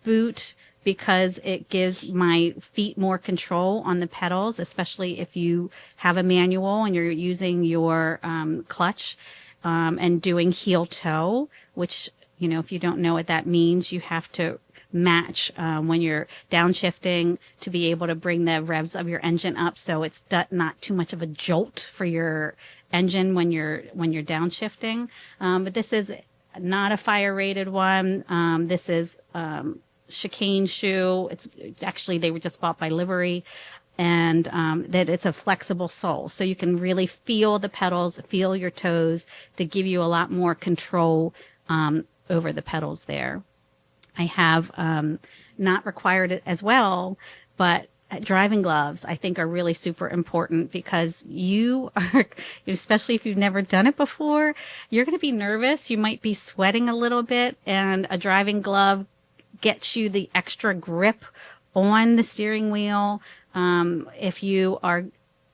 boot because it gives my feet more control on the pedals, especially if you have a manual and you're using your clutch and doing heel toe, which, if you don't know what that means, you have to match when you're downshifting to be able to bring the revs of your engine up so it's not too much of a jolt for your engine when you're downshifting. But this is not a fire rated one. This is chicane shoe. It's actually, they were just bought by Livery, and that it's a flexible sole. So you can really feel the pedals, feel your toes to give you a lot more control over the pedals there. I have not required it as well, but driving gloves, I think, are really super important because you are, especially if you've never done it before, you're going to be nervous. You might be sweating a little bit, and a driving glove gets you the extra grip on the steering wheel. If you are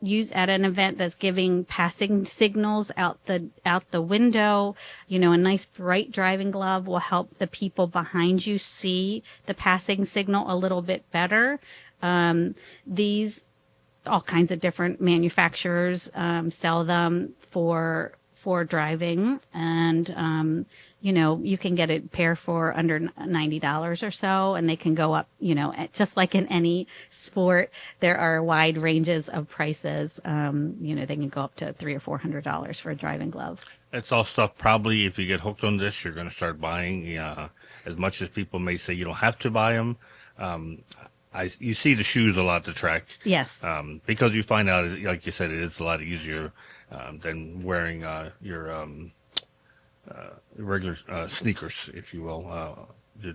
used at an event that's giving passing signals out the window, a nice bright driving glove will help the people behind you see the passing signal a little bit better. These, all kinds of different manufacturers sell them for driving, and you can get a pair for under $90 or so, and they can go up, just like in any sport, there are wide ranges of prices. They can go up to $300 or $400 for a driving glove. It's all stuff probably, if you get hooked on this, you're going to start buying as much as people may say you don't have to buy them. You see the shoes a lot at the track. Yes. Because you find out, like you said, it is a lot easier than wearing your regular sneakers, if you will,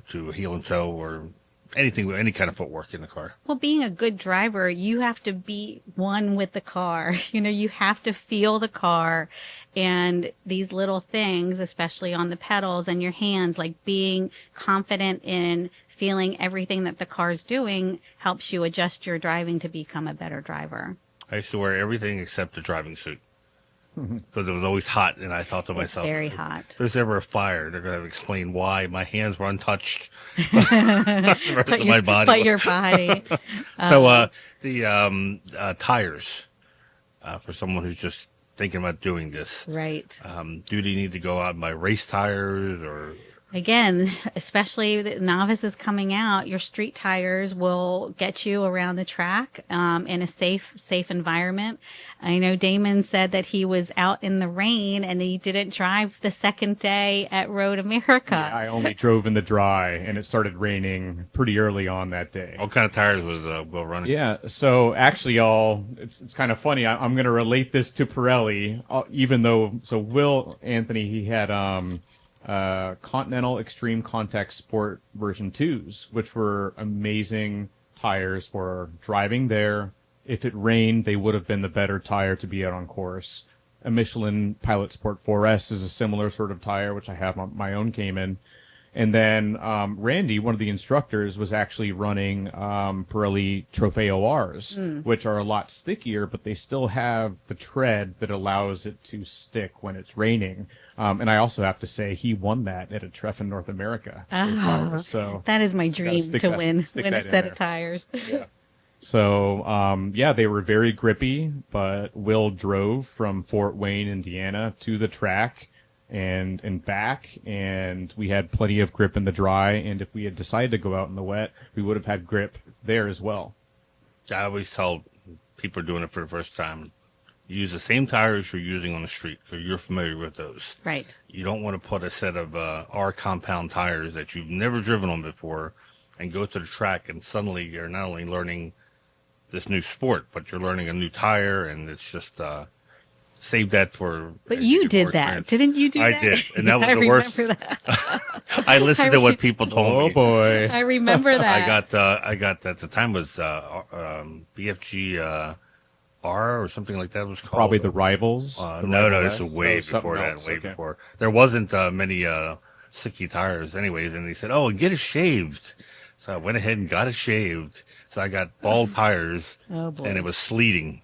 to heel and toe or anything with any kind of footwork in the car. Well, being a good driver, you have to be one with the car. You have to feel the car, and these little things, especially on the pedals and your hands, like being confident in feeling everything that the car's doing, helps you adjust your driving to become a better driver. I used to wear everything except the driving suit because it was always hot, and I thought to myself, very hot. If there's ever a fire, they're going to explain why my hands were untouched. The rest of my body. But your body. So the tires, for someone who's just thinking about doing this. Right. Do they need to go out and buy race tires or? Again, especially the novices coming out, your street tires will get you around the track in a safe environment. I know Damon said that he was out in the rain and he didn't drive the second day at Road America. Yeah, I only drove in the dry, and it started raining pretty early on that day. What kind of tires was Will running? Yeah, so actually, y'all, it's kind of funny. I'm going to relate this to Pirelli, even though, so Will Anthony, he had Continental Extreme Contact Sport version 2s, which were amazing tires for driving there. If it rained, they would have been the better tire to be out on course. A Michelin Pilot Sport 4S is a similar sort of tire, which I have on my own Cayman. And then Randy, one of the instructors, was actually running Pirelli Trofeo R's, which are a lot stickier, but they still have the tread that allows it to stick when it's raining. And I also have to say, he won that at a Treff in North America. So that is my dream, to win a set of tires. Yeah. So, they were very grippy, but Will drove from Fort Wayne, Indiana to the track and back, and we had plenty of grip in the dry, and if we had decided to go out in the wet, we would have had grip there as well. I always tell people doing it for the first time, use the same tires you're using on the street, because you're familiar with those. Right. You don't want to put a set of R compound tires that you've never driven on before and go to the track, and suddenly you're not only learning this new sport, but you're learning a new tire, and it's just save that for. But you did that, experience. didn't you do that? I did, and that was the worst. I listened to what people told me. Oh boy, I remember that. I got at the time was BFG R or something like that was called. Probably the Rivals. No, this was way before that. Way before. There wasn't many sticky tires, anyways, and they said, "Oh, get it shaved." So I went ahead and got it shaved. So I got bald tires, and it was sleeting.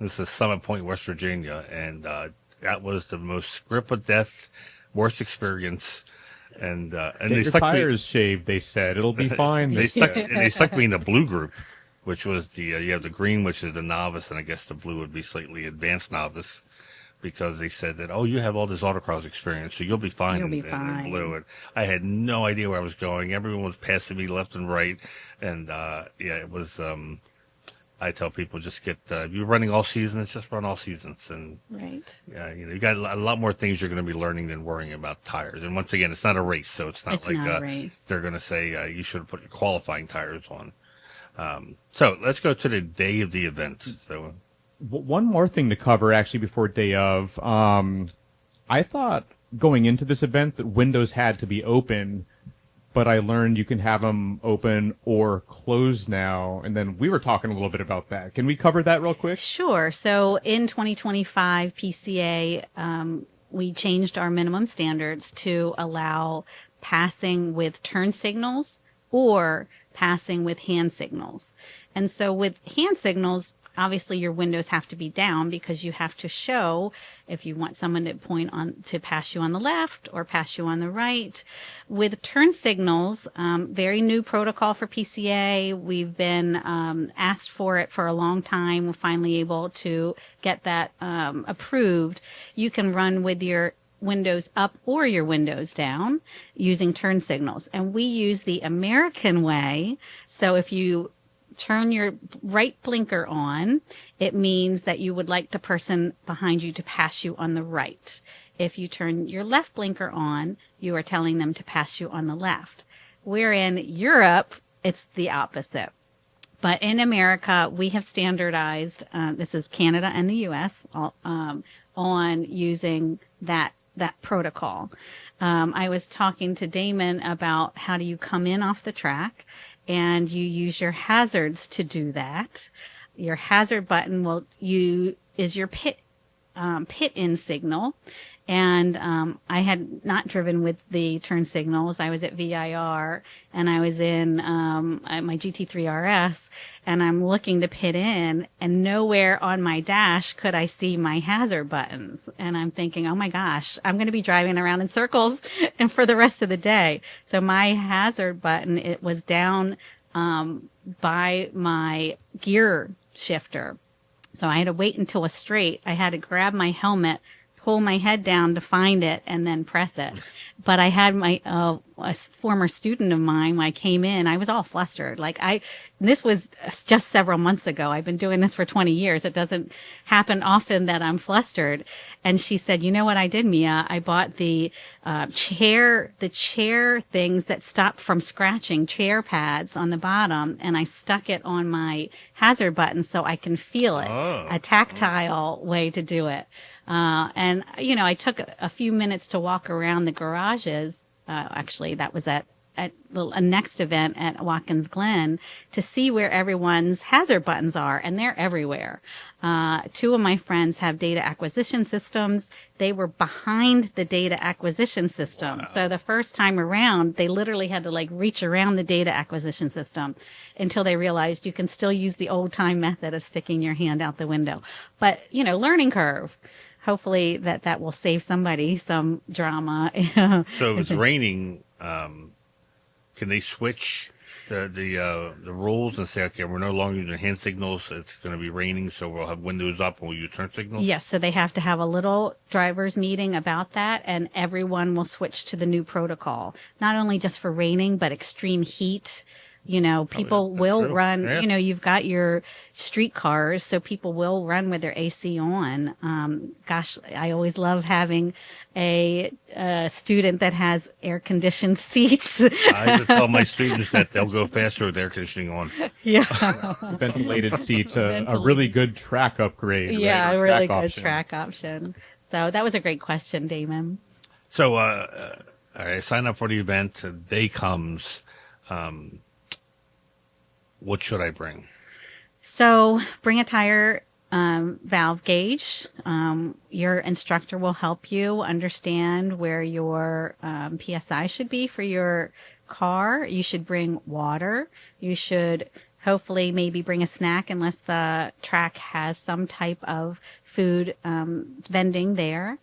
This is Summit Point, West Virginia, and that was the most grip of death, worst experience. And they stuck tires shaved. They said it'll be fine. They stuck me in the blue group, which was you have the green, which is the novice, and I guess the blue would be slightly advanced novice, because they said that, oh, you have all this autocross experience, so you'll be fine in blue. And I had no idea where I was going. Everyone was passing me left and right, and it was. I tell people, just get if you're running all seasons, just run all seasons, and right. Yeah, you got a lot more things you're going to be learning than worrying about tires. And once again, it's not a race, so it's not a race. They're going to say you should put your qualifying tires on. So let's go to the day of the event. So one more thing to cover actually before day of. I thought going into this event that windows had to be open, but I learned you can have them open or closed now. And then we were talking a little bit about that. Can we cover that real quick? Sure. So in 2025 PCA, we changed our minimum standards to allow passing with turn signals or passing with hand signals. And so with hand signals, obviously your windows have to be down because you have to show if you want someone to point on to pass you on the left or pass you on the right. With turn signals, very new protocol for PCA. We've been asked for it for a long time. We're finally able to get that approved. You can run with your windows up or your windows down using turn signals. And we use the American way. So if you turn your right blinker on, it means that you would like the person behind you to pass you on the right. if you turn your left blinker on, you are telling them to pass you on the left. Where in Europe, it's the opposite. But in America, we have standardized, this is Canada and the U.S., on using that protocol. I was talking to Damon about how do you come in off the track, and you use your hazards to do that. Your hazard button is your pit in signal. And I had not driven with the turn signals. I was at VIR, and I was in my GT3 RS, and I'm looking to pit in, and nowhere on my dash could I see my hazard buttons. And I'm thinking, oh my gosh, I'm going to be driving around in circles and for the rest of the day. So my hazard button, it was down by my gear shifter. So I had to wait until a straight. I had to grab my helmet, pull my head down to find it, and then press it. But I had a former student of mine, when I came in, I was all flustered. This was just several months ago. I've been doing this for 20 years. It doesn't happen often that I'm flustered. And she said, you know what I did, Mia? I bought the chair things that stop from scratching, chair pads on the bottom, and I stuck it on my hazard button so I can feel it, a tactile way to do it. And, I took a few minutes to walk around the garages. Actually, that was at a next event at Watkins Glen to see where everyone's hazard buttons are, and they're everywhere. Two of my friends have data acquisition systems. They were behind the data acquisition system. Wow. So the first time around, they literally had to reach around the data acquisition system until they realized you can still use the old time method of sticking your hand out the window. But, learning curve. Hopefully that will save somebody some drama. So if it's raining, can they switch the rules and say, okay, we're no longer using hand signals. It's going to be raining, so we'll have windows up and we'll use turn signals? Yes, so they have to have a little driver's meeting about that, and everyone will switch to the new protocol. Not only just for raining, but extreme heat. People will run, yeah. You've got your street cars, so people will run with their AC on. Gosh, I always love having a student that has air conditioned seats. I have to tell my students that they'll go faster with air conditioning on. Yeah. Ventilated seats, a really good track upgrade. Yeah, right? a really good track option. So that was a great question, Damon. So I sign up for the event. The day comes. What should I bring? So bring a tire valve gauge. Your instructor will help you understand where your PSI should be for your car. You should bring water. You should hopefully maybe bring a snack unless the track has some type of food vending there.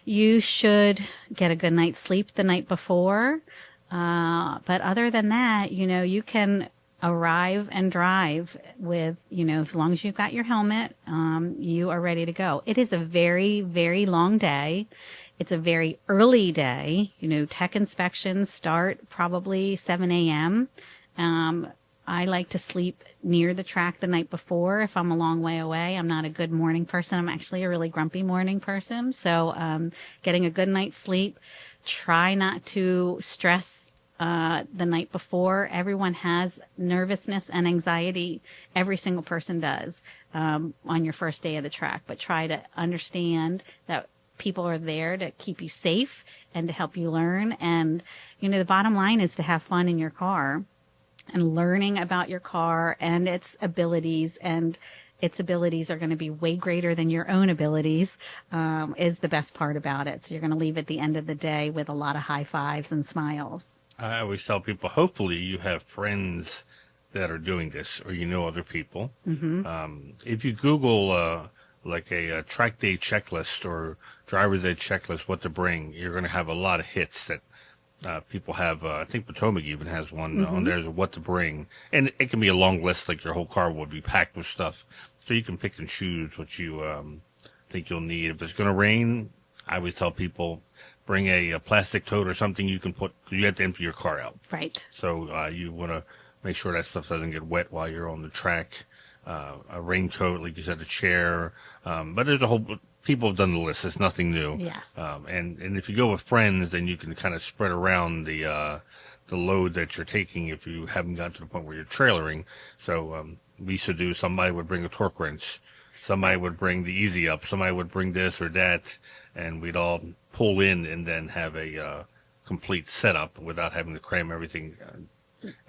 You should get a good night's sleep the night before. But other than that, you can arrive and drive with, as long as you've got your helmet, you are ready to go. It is a very, very long day. It's a very early day. Tech inspections start probably 7 a.m. I like to sleep near the track the night before if I'm a long way away. I'm not a good morning person. I'm actually a really grumpy morning person. So getting a good night's sleep. Try not to stress the night before. Everyone has nervousness and anxiety. Every single person does on your first day of the track. But try to understand that people are there to keep you safe and to help you learn. And, the bottom line is to have fun in your car and learning about your car and its abilities. And its abilities are going to be way greater than your own abilities, is the best part about it. So you're going to leave at the end of the day with a lot of high fives and smiles. I always tell people, hopefully you have friends that are doing this or other people. Mm-hmm. If you Google a track day checklist or driver's day checklist, what to bring, you're going to have a lot of hits that people have. I think Potomac even has one on there, what to bring. And it can be a long list, like your whole car will be packed with stuff. So you can pick and choose what you think you'll need. If it's going to rain, I always tell people, bring a plastic tote or something you can put, you have to empty your car out. Right. So you want to make sure that stuff doesn't get wet while you're on the track. A raincoat, like you said, a chair. But there's a whole people have done the list. It's nothing new. Yes. And if you go with friends, then you can kind of spread around the load that you're taking if you haven't gotten to the point where you're trailering. So we used to do, somebody would bring a torque wrench, somebody would bring the easy up, somebody would bring this or that, and we'd all pull in and then have a complete setup without having to cram everything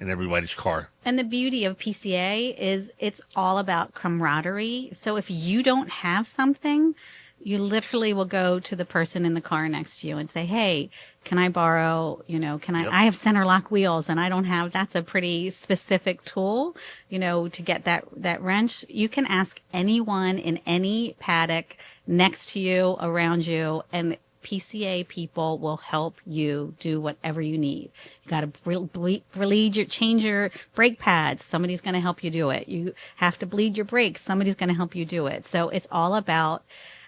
in everybody's car. And the beauty of PCA is it's all about camaraderie. So if you don't have something, you literally will go to the person in the car next to you and say, hey, can I borrow, I have center lock wheels and I don't have, that's a pretty specific tool, to get that wrench. You can ask anyone in any paddock next to you, around you, and PCA people will help you do whatever you need. You got to change your brake pads. Somebody's going to help you do it. You have to bleed your brakes. Somebody's going to help you do it. So it's all about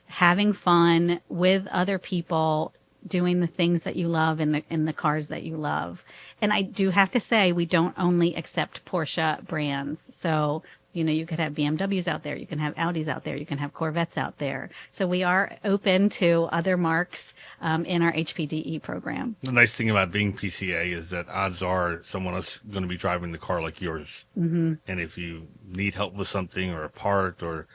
having fun with other people, doing the things that you love in the cars that you love. And I do have to say, we don't only accept Porsche brands. So, you could have BMWs out there, you can have Audis out there, you can have Corvettes out there. So we are open to other marques in our HPDE program. The nice thing about being PCA is that odds are someone else is going to be driving the car like yours. Mm-hmm. And if you need help with something or a part or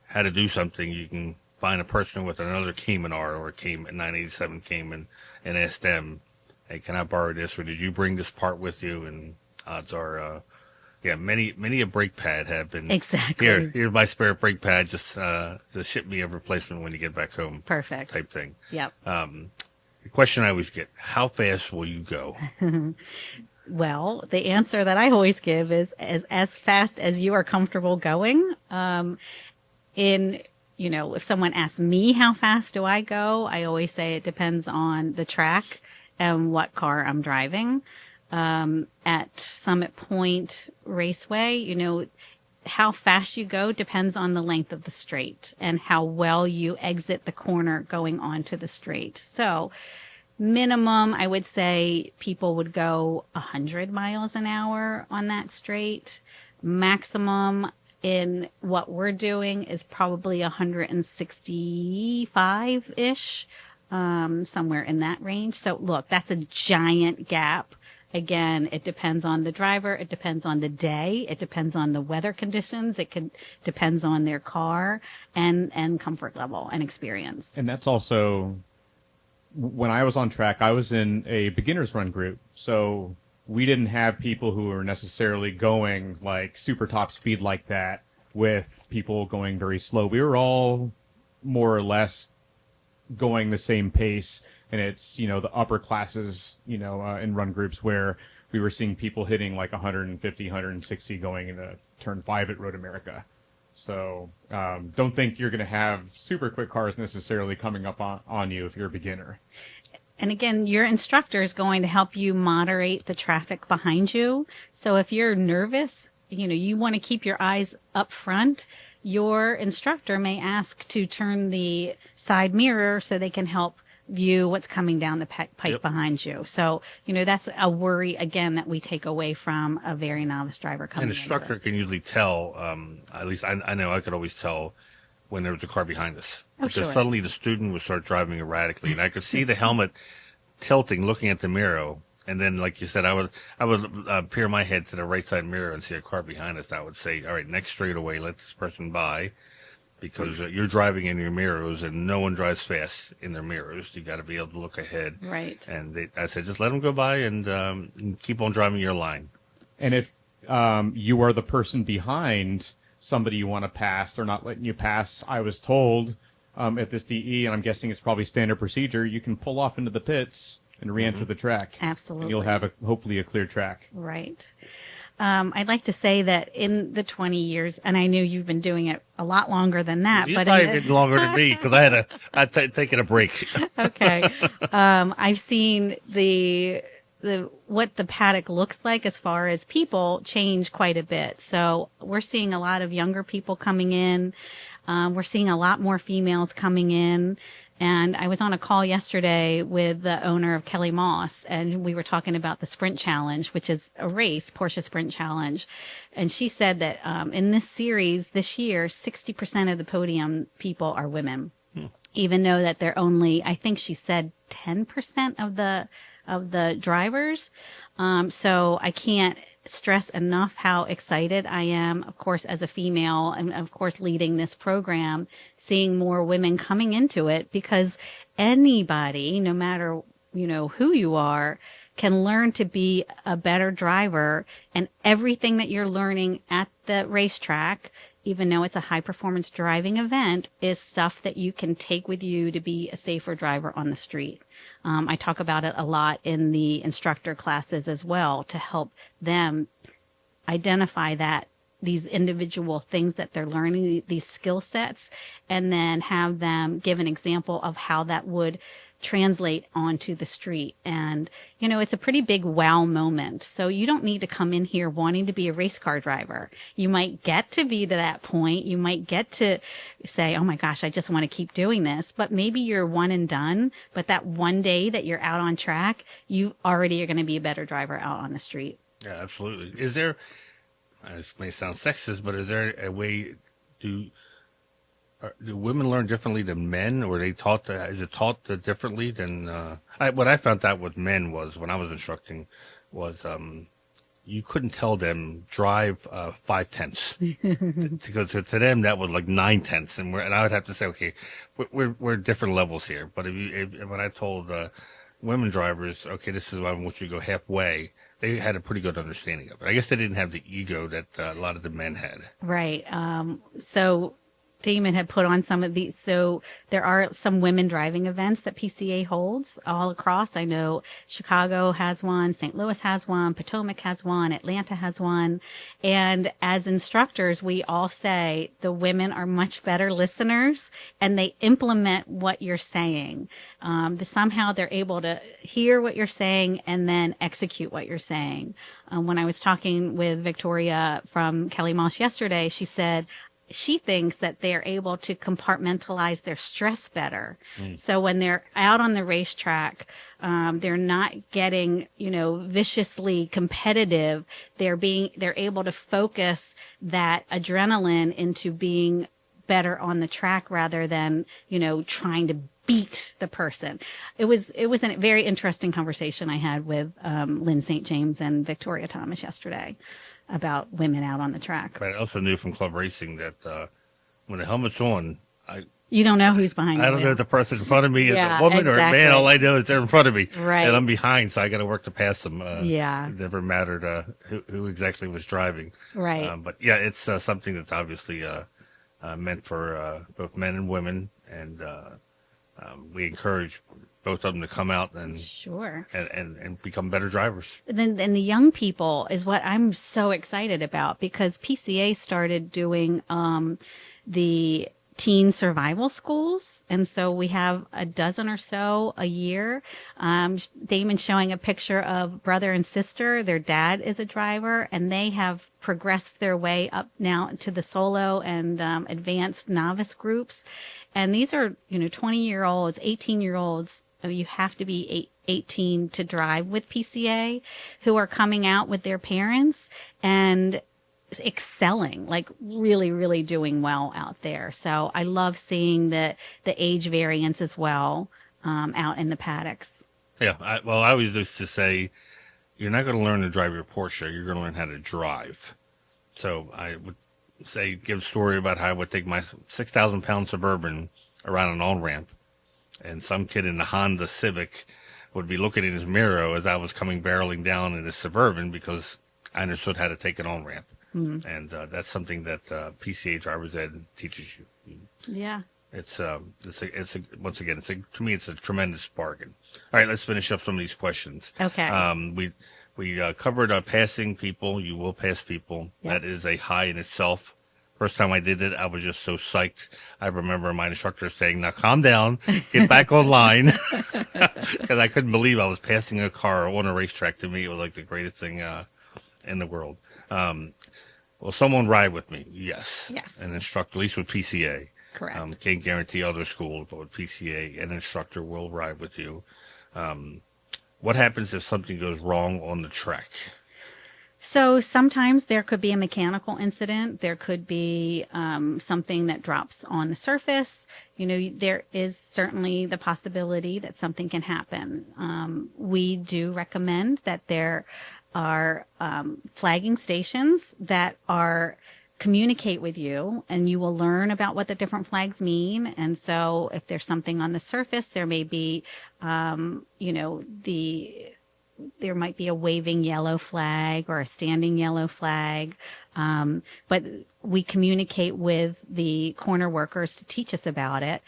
how to do something, you can find a person with another Cayman R or a 987 Cayman and ask them, hey, can I borrow this? Or did you bring this part with you? And odds are, many a brake pad have been. Exactly. Here's my spare brake pad. Just ship me a replacement when you get back home. Perfect. Type thing. Yep. The question I always get, how fast will you go? Well, the answer that I always give is as fast as you are comfortable going. If someone asks me how fast do I go, I always say it depends on the track and what car I'm driving. At Summit Point Raceway, how fast you go depends on the length of the straight and how well you exit the corner going onto the straight. So minimum, I would say people would go 100 miles an hour on that straight. Maximum in what we're doing is probably 165-ish, somewhere in that range. So look, that's a giant gap. Again, it depends on the driver. It depends on the day. It depends on the weather conditions. Depends on their car and comfort level and experience. And that's also, when I was on track, I was in a beginner's run group. So we didn't have people who were necessarily going like super top speed like that with people going very slow. We were all more or less going the same pace. And it's, the upper classes, in run groups where we were seeing people hitting like 150, 160 going into turn 5 at Road America. So don't think you're going to have super quick cars necessarily coming up on you if you're a beginner. And again, your instructor is going to help you moderate the traffic behind you. So if you're nervous, you want to keep your eyes up front, your instructor may ask to turn the side mirror so they can help view what's coming down the pipe behind you. So, that's a worry, again, that we take away from a very novice driver coming in. An instructor can usually tell, at least I know I could always tell when there was a car behind us. Oh, because sure. suddenly the student would start driving erratically, and I could see the helmet tilting, looking at the mirror. And then, like you said, I would peer my head to the right side mirror and see a car behind us. I would say, all right, next straightaway, let this person by. Because you're driving in your mirrors, and no one drives fast in their mirrors. You got to be able to look ahead. Right. And I said, just let them go by and keep on driving your line. And if you are the person behind somebody you want to pass, they're not letting you pass. I was told at this DE, and I'm guessing it's probably standard procedure, you can pull off into the pits and re-enter the track. Absolutely. And you'll have hopefully a clear track. Right. I'd like to say that in the 20 years, and I knew you've been doing it a lot longer than that. You've but probably been longer than me because I'd taken a break. Okay. I've seen what the paddock looks like as far as people change quite a bit. So we're seeing a lot of younger people coming in. We're seeing a lot more females coming in. And I was on a call yesterday with the owner of Kelly Moss, and we were talking about the Sprint Challenge, which is a race, Porsche Sprint Challenge. And she said that in this series this year, 60% of the podium people are women. even though that they're only, I think she said 10% of the drivers. So I can't stress enough how excited I am, of course, as a female, and of course, leading this program, seeing more women coming into it, because anybody, no matter, who you are, can learn to be a better driver. And everything that you're learning at the racetrack, even though it's a high performance driving event, is stuff that you can take with you to be a safer driver on the street. I talk about it a lot in the instructor classes as well, to help them identify these individual things that they're learning, these skill sets, and then have them give an example of how that would translate onto the street. And, it's a pretty big wow moment. So you don't need to come in here wanting to be a race car driver. You might get to be to that point. You might get to say, oh my gosh, I just want to keep doing this. But maybe you're one and done. But that one day that you're out on track, you already are going to be a better driver out on the street. Yeah, absolutely. Is there, this may sound sexist, but is there a way do women learn differently than men, or is it taught differently than, what I found out with men was, when I was instructing, was, you couldn't tell them drive 5/10, because to them that was like 9/10, and I would have to say, okay, we're different levels here. But when I told women drivers, okay, this is why I want you to go halfway, they had a pretty good understanding of it. I guess they didn't have the ego that a lot of the men had. Right. So Damon had put on some of these. So there are some women driving events that PCA holds all across. I know Chicago has one, St. Louis has one, Potomac has one, Atlanta has one. And as instructors, we all say the women are much better listeners and they implement what you're saying. Somehow they're able to hear what you're saying and then execute what you're saying. When I was talking with Victoria from Kelly Walsh yesterday, she said, she thinks that they're able to compartmentalize their stress better. So when they're out on the racetrack, they're not getting, viciously competitive. They're able to focus that adrenaline into being better on the track rather than, trying to beat the person. It was a very interesting conversation I had with Lynn St. James and Victoria Thomas yesterday about women out on the track. But I also knew from club racing that when the helmet's on, you don't know who's behind you. I don't know if the person in front of me is Yeah, a woman or a exactly. man. All I know is they're in front of me. Right. And I'm behind, so I got to work to pass them. Yeah. It never mattered who exactly was driving. Right. But yeah, it's something that's obviously meant for both men and women. And we encourage both of them to come out and Sure. and become better drivers. Then the young people is what I'm so excited about, because PCA started doing the teen survival schools. And so we have a dozen or so a year. Damon showing a picture of brother and sister. Their dad is a driver, and they have progressed their way up now to the solo and advanced novice groups. And these are, 20-year-olds, 18-year-olds. You have to be 18 to drive with PCA, who are coming out with their parents and excelling, like really, really doing well out there. So I love seeing the age variance as well out in the paddocks. Yeah. I always used to say, you're not going to learn to drive your Porsche. You're going to learn how to drive. So I would say, give a story about how I would take my 6,000-pound Suburban around an on-ramp, and some kid in the Honda Civic would be looking in his mirror as I was coming barreling down in his Suburban, because I understood how to take an on-ramp. Mm-hmm. And that's something that PCA driver's ed teaches you. Yeah. To me, it's a tremendous bargain. All right, let's finish up some of these questions. Okay. We covered passing people. You will pass people. Yep. That is a high in itself. First time I did it, I was just so psyched. I remember my instructor saying, "Now calm down, get back online," because I couldn't believe I was passing a car on a racetrack. To me, it was like the greatest thing in the world. Will someone ride with me? Yes. Yes. An instructor, at least with PCA. Correct. Can't guarantee other schools, but with PCA, an instructor will ride with you. What happens if something goes wrong on the track? So sometimes there could be a mechanical incident. There could be something that drops on the surface. There is certainly the possibility that something can happen. We do recommend that there are flagging stations that communicate with you, and you will learn about what the different flags mean. And so if there's something on the surface, there may be, there might be a waving yellow flag or a standing yellow flag. But we communicate with the corner workers to teach us about it.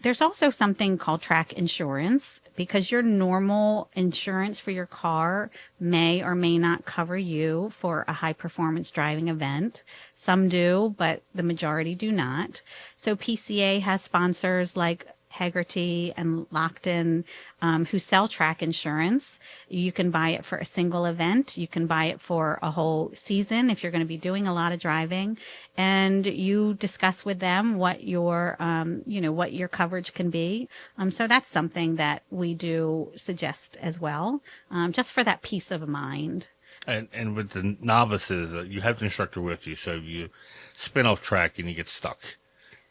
There's also something called track insurance, because your normal insurance for your car may or may not cover you for a high performance driving event. Some do, but the majority do not. So PCA has sponsors like Hegarty and Lockton, who sell track insurance. You can buy it for a single event. You can buy it for a whole season if you're going to be doing a lot of driving, and you discuss with them what your, what your coverage can be. So that's something that we do suggest as well, just for that peace of mind. And with the novices, you have the instructor with you, so you spin off track and you get stuck.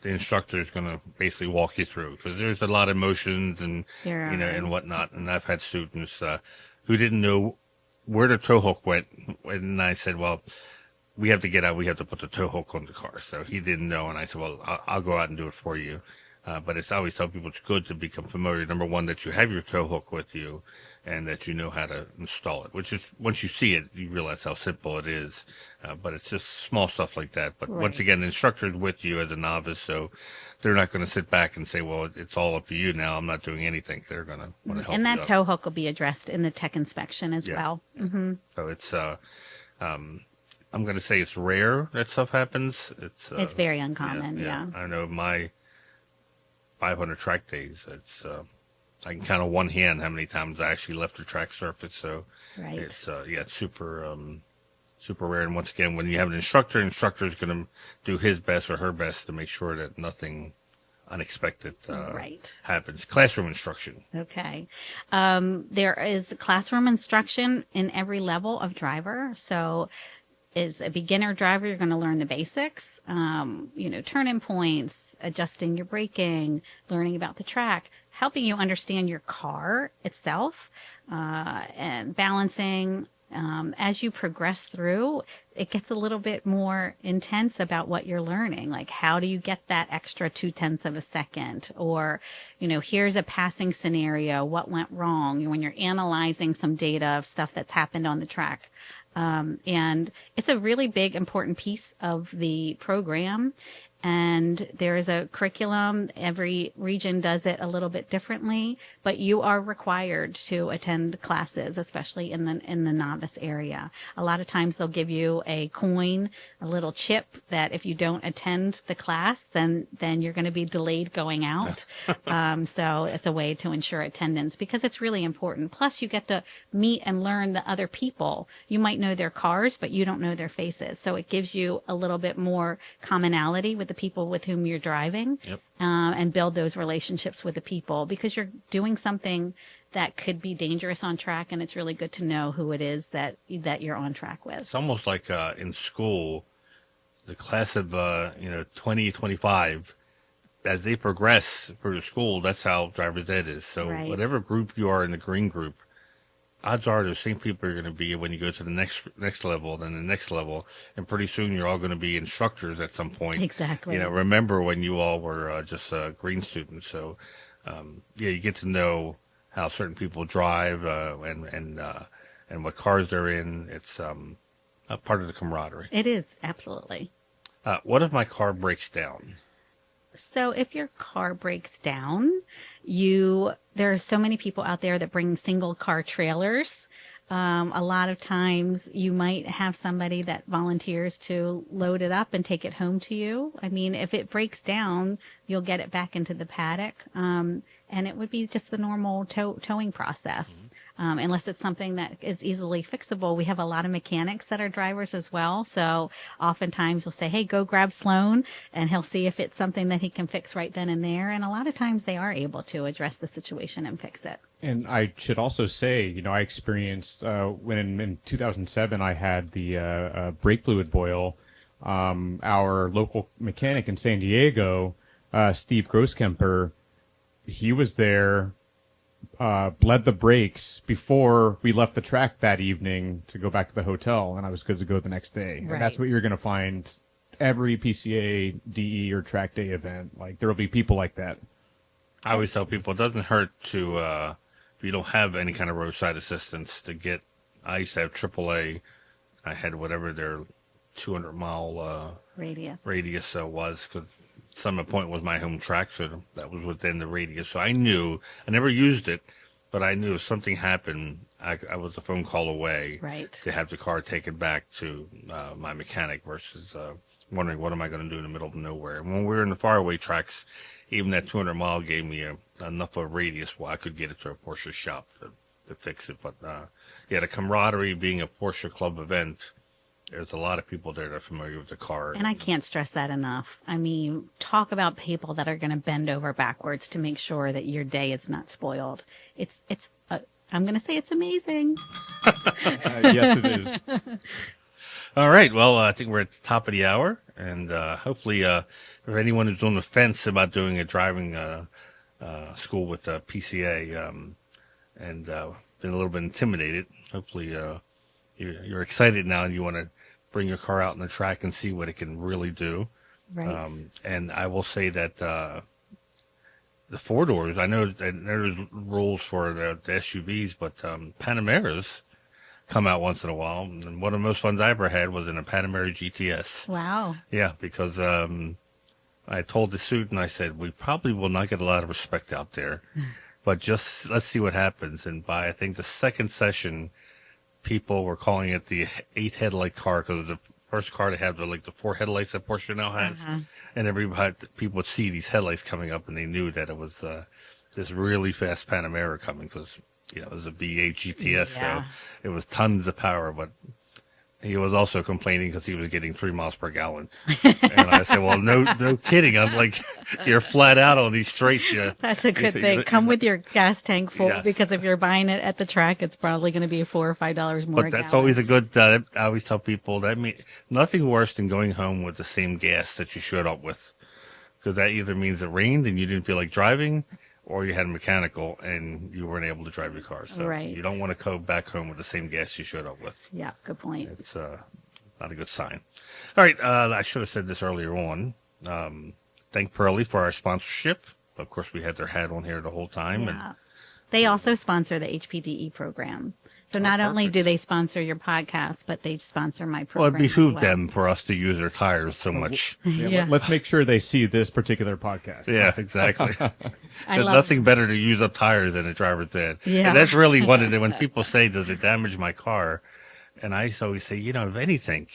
The instructor is going to basically walk you through, because there's a lot of emotions and and whatnot. And I've had students who didn't know where the tow hook went, and I said, "Well, we have to get out. We have to put the tow hook on the car." So he didn't know, and I said, "Well, I'll go out and do it for you." But it's always tell people it's good to become familiar. Number one, that you have your tow hook with you, and that you know how to install it. Which is, once you see it, you realize how simple it is. But it's just small stuff like that. But once again, the instructor is with you as a novice, so they're not going to sit back and say, "Well, it's all up to you now. I'm not doing anything." They're going to want to help. And that you tow hook will be addressed in the tech inspection as well. Mm-hmm. So it's I'm going to say it's rare that stuff happens. It's very uncommon. Yeah. I know my 500 track days. It's I can count on one hand how many times I actually left the track surface. So it's it's super rare. And once again, when you have an instructor is going to do his best or her best to make sure that nothing unexpected happens. Classroom instruction. Okay. There is classroom instruction in every level of driver. So as a beginner driver, you're going to learn the basics, turn-in points, adjusting your braking, learning about the track, helping you understand your car itself, and balancing. As you progress through, it gets a little bit more intense about what you're learning. Like, how do you get that extra 0.2 of a second? Or, here's a passing scenario. What went wrong? When you're analyzing some data of stuff that's happened on the track. And it's a really big, important piece of the program. And there is a curriculum. Every region does it a little bit differently, but you are required to attend classes, especially in the novice area. A lot of times they'll give you a coin, a little chip that if you don't attend the class, then you're going to be delayed going out. So it's a way to ensure attendance, because it's really important. Plus, you get to meet and learn the other people. You might know their cars, but you don't know their faces. So it gives you a little bit more commonality with the people with whom you're driving, and build those relationships with the people, because you're doing something that could be dangerous on track, and it's really good to know who it is that you're on track with. It's almost like in school, the class of 2025, as they progress through the school, that's how driver's ed is. So whatever group you are in the green group, odds are the same people are going to be when you go to the next level, then the next level, and pretty soon you're all going to be instructors at some point. Exactly. Remember when you all were just green students. So, you get to know how certain people drive and what cars they're in. It's a part of the camaraderie. It is, absolutely. What if my car breaks down? So if your car breaks down, there are so many people out there that bring single car trailers. A lot of times you might have somebody that volunteers to load it up and take it home to you. I mean, if it breaks down, you'll get it back into the paddock. And and it would be just the normal towing process. Unless it's something that is easily fixable. We have a lot of mechanics that are drivers as well. So oftentimes we'll say, hey, go grab Sloan, and he'll see if it's something that he can fix right then and there. And a lot of times they are able to address the situation and fix it. And I should also say, I experienced when in 2007 I had the brake fluid boil. Our local mechanic in San Diego, Steve Grosskemper, he was there, bled the brakes before we left the track that evening to go back to the hotel, and I was good to go the next day. Right. And that's what you're going to find every PCA, DE, or track day event. Like, there will be people like that. I always tell people it doesn't hurt to, if you don't have any kind of roadside assistance, to get, I used to have AAA. I had whatever their 200-mile Radius was, because Summit Point was my home track, so that was within the radius. So I knew, I never used it, but I knew if something happened, I was a phone call away to have the car taken back to my mechanic versus wondering what am I going to do in the middle of nowhere. And when we were in the faraway tracks, even that 200-mile gave me enough of a radius where I could get it to a Porsche shop to fix it. But the camaraderie being a Porsche club event, there's a lot of people there that are familiar with the car. And I can't stress that enough. I mean, talk about people that are going to bend over backwards to make sure that your day is not spoiled. I'm going to say it's amazing. Yes, it is. All right. Well, I think we're at the top of the hour. And hopefully, for anyone who's on the fence about doing a driving school with PCA and been a little bit intimidated, hopefully you're excited now and you want to bring your car out on the track and see what it can really do. Right. And I will say that the 4-doors, I know that there's rules for the SUVs, but Panameras come out once in a while. And one of the most fun I ever had was in a Panamera GTS. Wow. Yeah, because I told the student, I said, we probably will not get a lot of respect out there, but just let's see what happens. And by, I think, the second session, people were calling it the 8 headlight car because it was the first car to have the 4 headlights that Porsche now has. And people would see these headlights coming up and they knew that it was this really fast Panamera coming because, it was a V8 GTS. So it was tons of power, but he was also complaining because he was getting 3 miles per gallon. And I said, well, no kidding. I'm like, you're flat out on these straights. That's a good thing. Come with your gas tank full because if you're buying it at the track, it's probably going to be $4 or $5 more. But that's always a good, I always tell people that nothing worse than going home with the same gas that you showed up with. Because that either means it rained and you didn't feel like driving, or you had a mechanical and you weren't able to drive your car. So you don't want to go back home with the same gas you showed up with. Yeah, good point. It's not a good sign. All right, I should have said this earlier on. Thank Pearly for our sponsorship. Of course, we had their hat on here the whole time. Yeah. And they also sponsor the HPDE program. So not only do they sponsor your podcast, but they sponsor my program. Well, it behooved them for us to use their tires so much. Let's make sure they see this particular podcast. Yeah, exactly. There's nothing better to use up tires than a driver's ed. Yeah. And that's really one of the, when people say, does it damage my car? And I always say, if anything,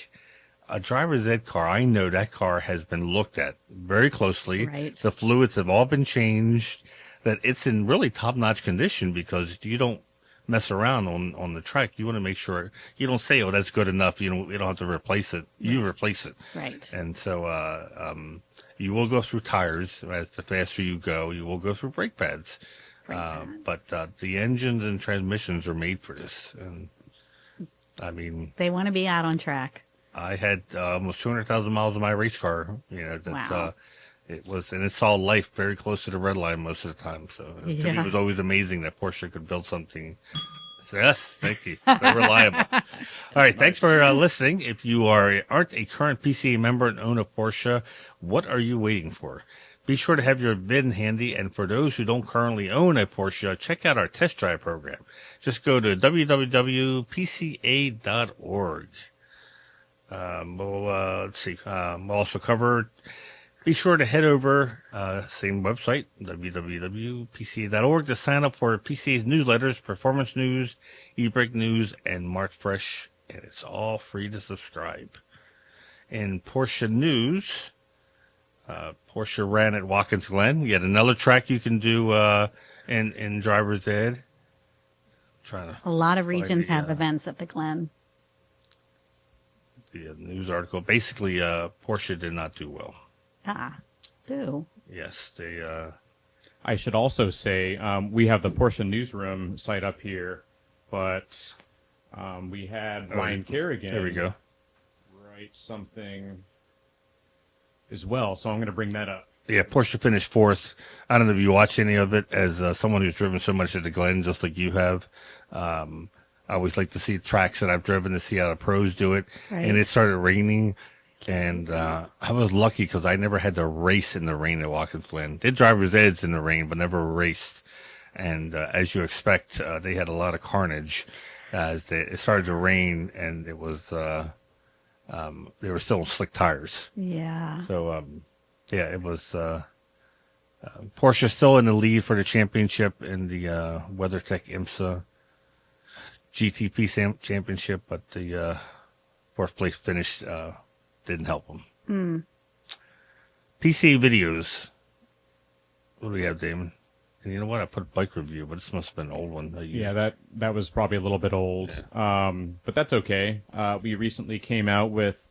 a driver's ed car, I know that car has been looked at very closely. Right. The fluids have all been changed, that it's in really top-notch condition because you don't mess around on the track. You want to make sure you don't say, oh, that's good enough. You don't have to replace it. You replace it. Right. And so you will go through tires as the faster you go. You will go through brake pads. But the engines and transmissions are made for this. And I mean, they want to be out on track. I had almost 200,000 miles of my race car. Wow. It was, and it saw life very close to the red line most of the time. So to me, it was always amazing that Porsche could build something. So yes, thank you. Very reliable. All right, thanks for listening. If you aren't a current PCA member and own a Porsche, what are you waiting for? Be sure to have your VIN handy. And for those who don't currently own a Porsche, check out our test drive program. Just go to www.pca.org. Let's see. We'll also cover. Be sure to head over, same website, www.pca.org, to sign up for PCA's newsletters, performance news, e-brake news, and Mark Fresh, and it's all free to subscribe. In Porsche news, Porsche ran at Watkins Glen. Yet another track you can do in driver's ed. Trying to A lot of regions the, have events at the Glen. The news article. Basically, Porsche did not do well. Boo. Yes, they. I should also say we have the Porsche newsroom site up here, but we had Ryan Kerrigan. There we go. Write something as well, so I'm going to bring that up. Yeah, Porsche finished fourth. I don't know if you watch any of it. As someone who's driven so much at the Glen, just like you have, I always like to see tracks that I've driven to see how the pros do it. Right. And it started raining, and I was lucky because I never had to race in the rain at Watkins Glen. Did driver's eds in the rain, but never raced. And as you expect, they had a lot of carnage as it started to rain, and it was they were still slick tires. Yeah. So. Yeah, it was Porsche still in the lead for the championship in the WeatherTech IMSA GTP championship, but the fourth place finish didn't help them. PC videos. What do we have, Damon? And you know what? I put bike review, but this must have been an old one. Yeah, that was probably a little bit old, but that's okay. We recently came out with.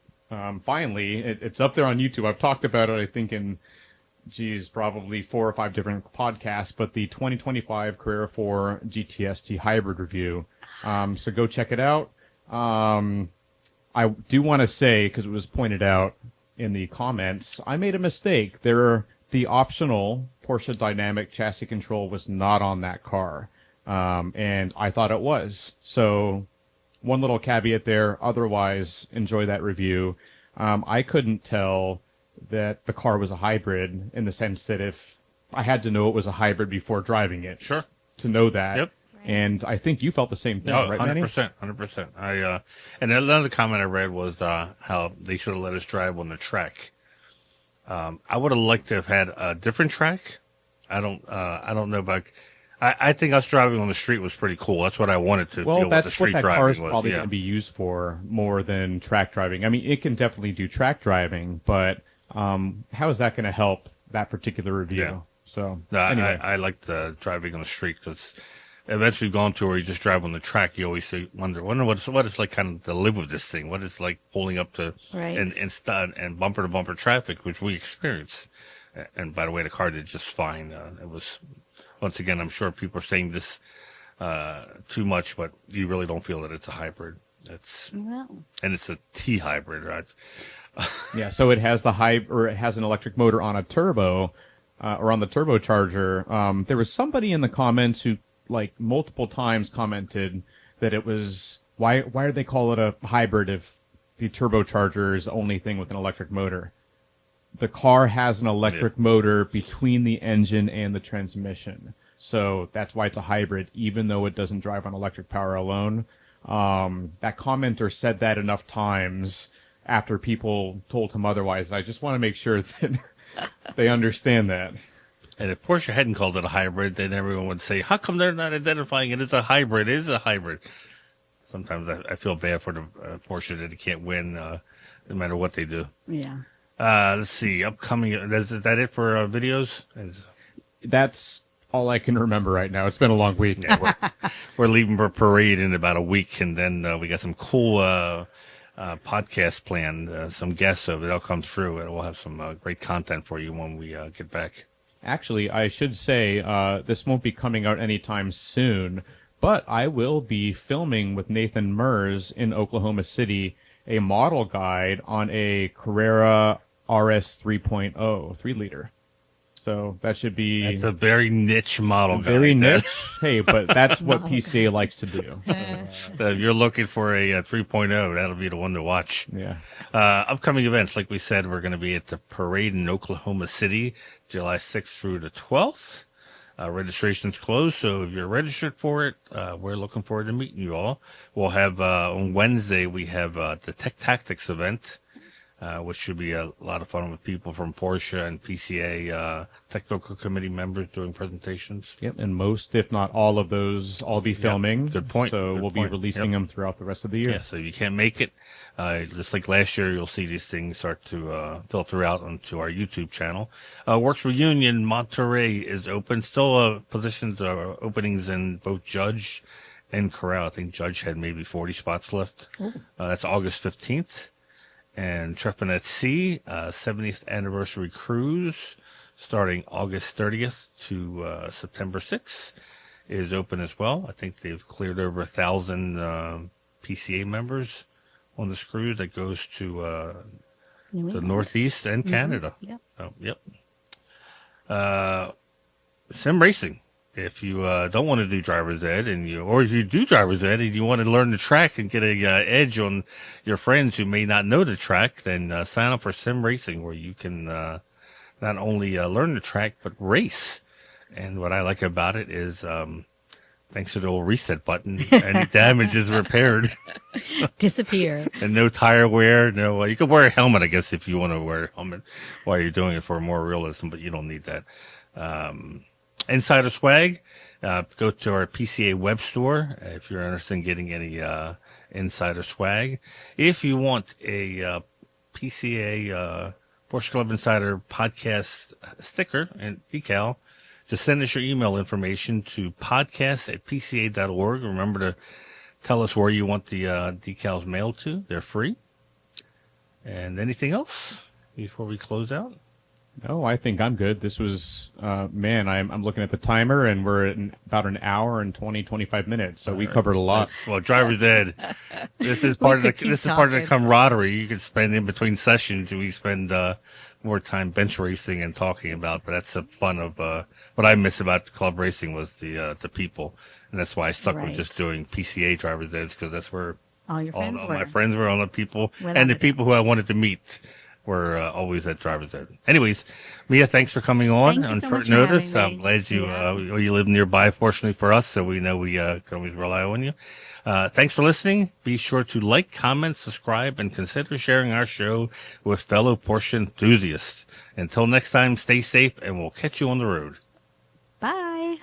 Finally, it's up there on YouTube. I've talked about it, I think, in, probably 4 or 5 different podcasts, but the 2025 Carrera 4 GTST hybrid review. So go check it out. I do want to say, because it was pointed out in the comments, I made a mistake. The optional Porsche Dynamic chassis control was not on that car, and I thought it was. So one little caveat there. Otherwise, enjoy that review. I couldn't tell that the car was a hybrid in the sense that if I had to know it was a hybrid before driving it. Sure. To know that. Yep. And I think you felt the same thing, No, right, Manny? 100%. And another comment I read was how they should have let us drive on the track. I would have liked to have had a different track. I don't know about. I think us driving on the street was pretty cool. That's what I wanted to feel what the street that driving car is was. probably Yeah. going to be used for more than track driving. I mean, it can definitely do track driving, but how is that going to help that particular review? Yeah. So No, anyway. I liked driving on the street because events we've gone to where you just drive on the track, you always wonder what it's like kind of to live with this thing. What it's like pulling up to Right. and bumper to bumper traffic, which we experienced. And by the way, the car did just fine. It was, once again, I'm sure people are saying this too much, but you really don't feel that it's a hybrid. And it's a T hybrid, right? Yeah, so it has it has an electric motor on a turbo, or on the turbocharger. There was somebody in the comments who, like, multiple times commented that it was why do they call it a hybrid if the turbocharger is the only thing with an electric motor? The car has an electric motor between the engine and the transmission, so that's why it's a hybrid, even though it doesn't drive on electric power alone. That commenter said that enough times after people told him otherwise. I just want to make sure that they understand that. And if Porsche hadn't called it a hybrid, then everyone would say, how come they're not identifying it as a hybrid? It is a hybrid. Sometimes I feel bad for the Porsche that it can't win no matter what they do. Yeah. Let's see. Upcoming. Is that it for videos? That's all I can remember right now. It's been a long week. Yeah, we're leaving for parade in about a week, and then we got some cool podcast planned, some guests, so they'll come through, and we'll have some great content for you when we get back. Actually, I should say this won't be coming out anytime soon, but I will be filming with Nathan Mers in Oklahoma City a model guide on a Carrera RS 3.0 3-liter. So that should be... It's a very niche model guide. Very niche. Hey, but that's what PCA likes to do. So if you're looking for a 3.0, that'll be the one to watch. Yeah. Upcoming events, like we said, we're going to be at the parade in Oklahoma City, July 6th through the 12th. Registration's closed, so if you're registered for it, we're looking forward to meeting you all. We'll have, on Wednesday, we have the Tech Tactics event. which should be a lot of fun with people from Porsche and PCA technical committee members doing presentations. Yep, and most, if not all of those, I'll be filming. Yep. Good point. So Good we'll point. be releasing them throughout the rest of the year. Yeah, so if you can't make it, just like last year, you'll see these things start to filter out onto our YouTube channel. Works Reunion Monterey is open. Still positions openings in both Judge and Corral. I think Judge had maybe 40 spots left. That's August 15th. And Trepin at Sea, 70th anniversary cruise, starting August 30th to September 6th, is open as well. I think they've cleared over 1,000 PCA members on this cruise that goes to the Northeast and Canada. Yep. Oh, yep. Sim racing. If you don't want to do driver's ed, or if you do driver's ed and you want to learn the track and get a edge on your friends who may not know the track, then sign up for sim racing, where you can not only learn the track but race. And what I like about it is, thanks to the old reset button, any damage is repaired. Disappear. And no tire wear. No, you could wear a helmet, I guess, if you want to wear a helmet while you're doing it for more realism, but you don't need that. Insider swag, go to our PCA web store if you're interested in getting any insider swag. If you want a PCA Porsche Club Insider podcast sticker and decal, just send us your email information to podcast@pca.org. Remember to tell us where you want the decals mailed to. They're free. And anything else before we close out? No, I think I'm good. This was, I'm looking at the timer, and we're at about an hour and 25 minutes. So we covered a lot. Well, driver's ed. This is part of the camaraderie you can spend in between sessions. We spend more time bench racing and talking about, but that's the fun of what I miss about club racing was the people, and that's why I stuck with just doing PCA driver's eds, because that's where all my friends were, all the people, Without and the people who I wanted to meet were always at driver's ed. Anyways, Mia, thanks for coming on short notice. I'm glad you live nearby, fortunately for us, so we know we can always rely on you. Thanks for listening. Be sure to like, comment, subscribe, and consider sharing our show with fellow Porsche enthusiasts. Until next time, stay safe, and we'll catch you on the road. Bye.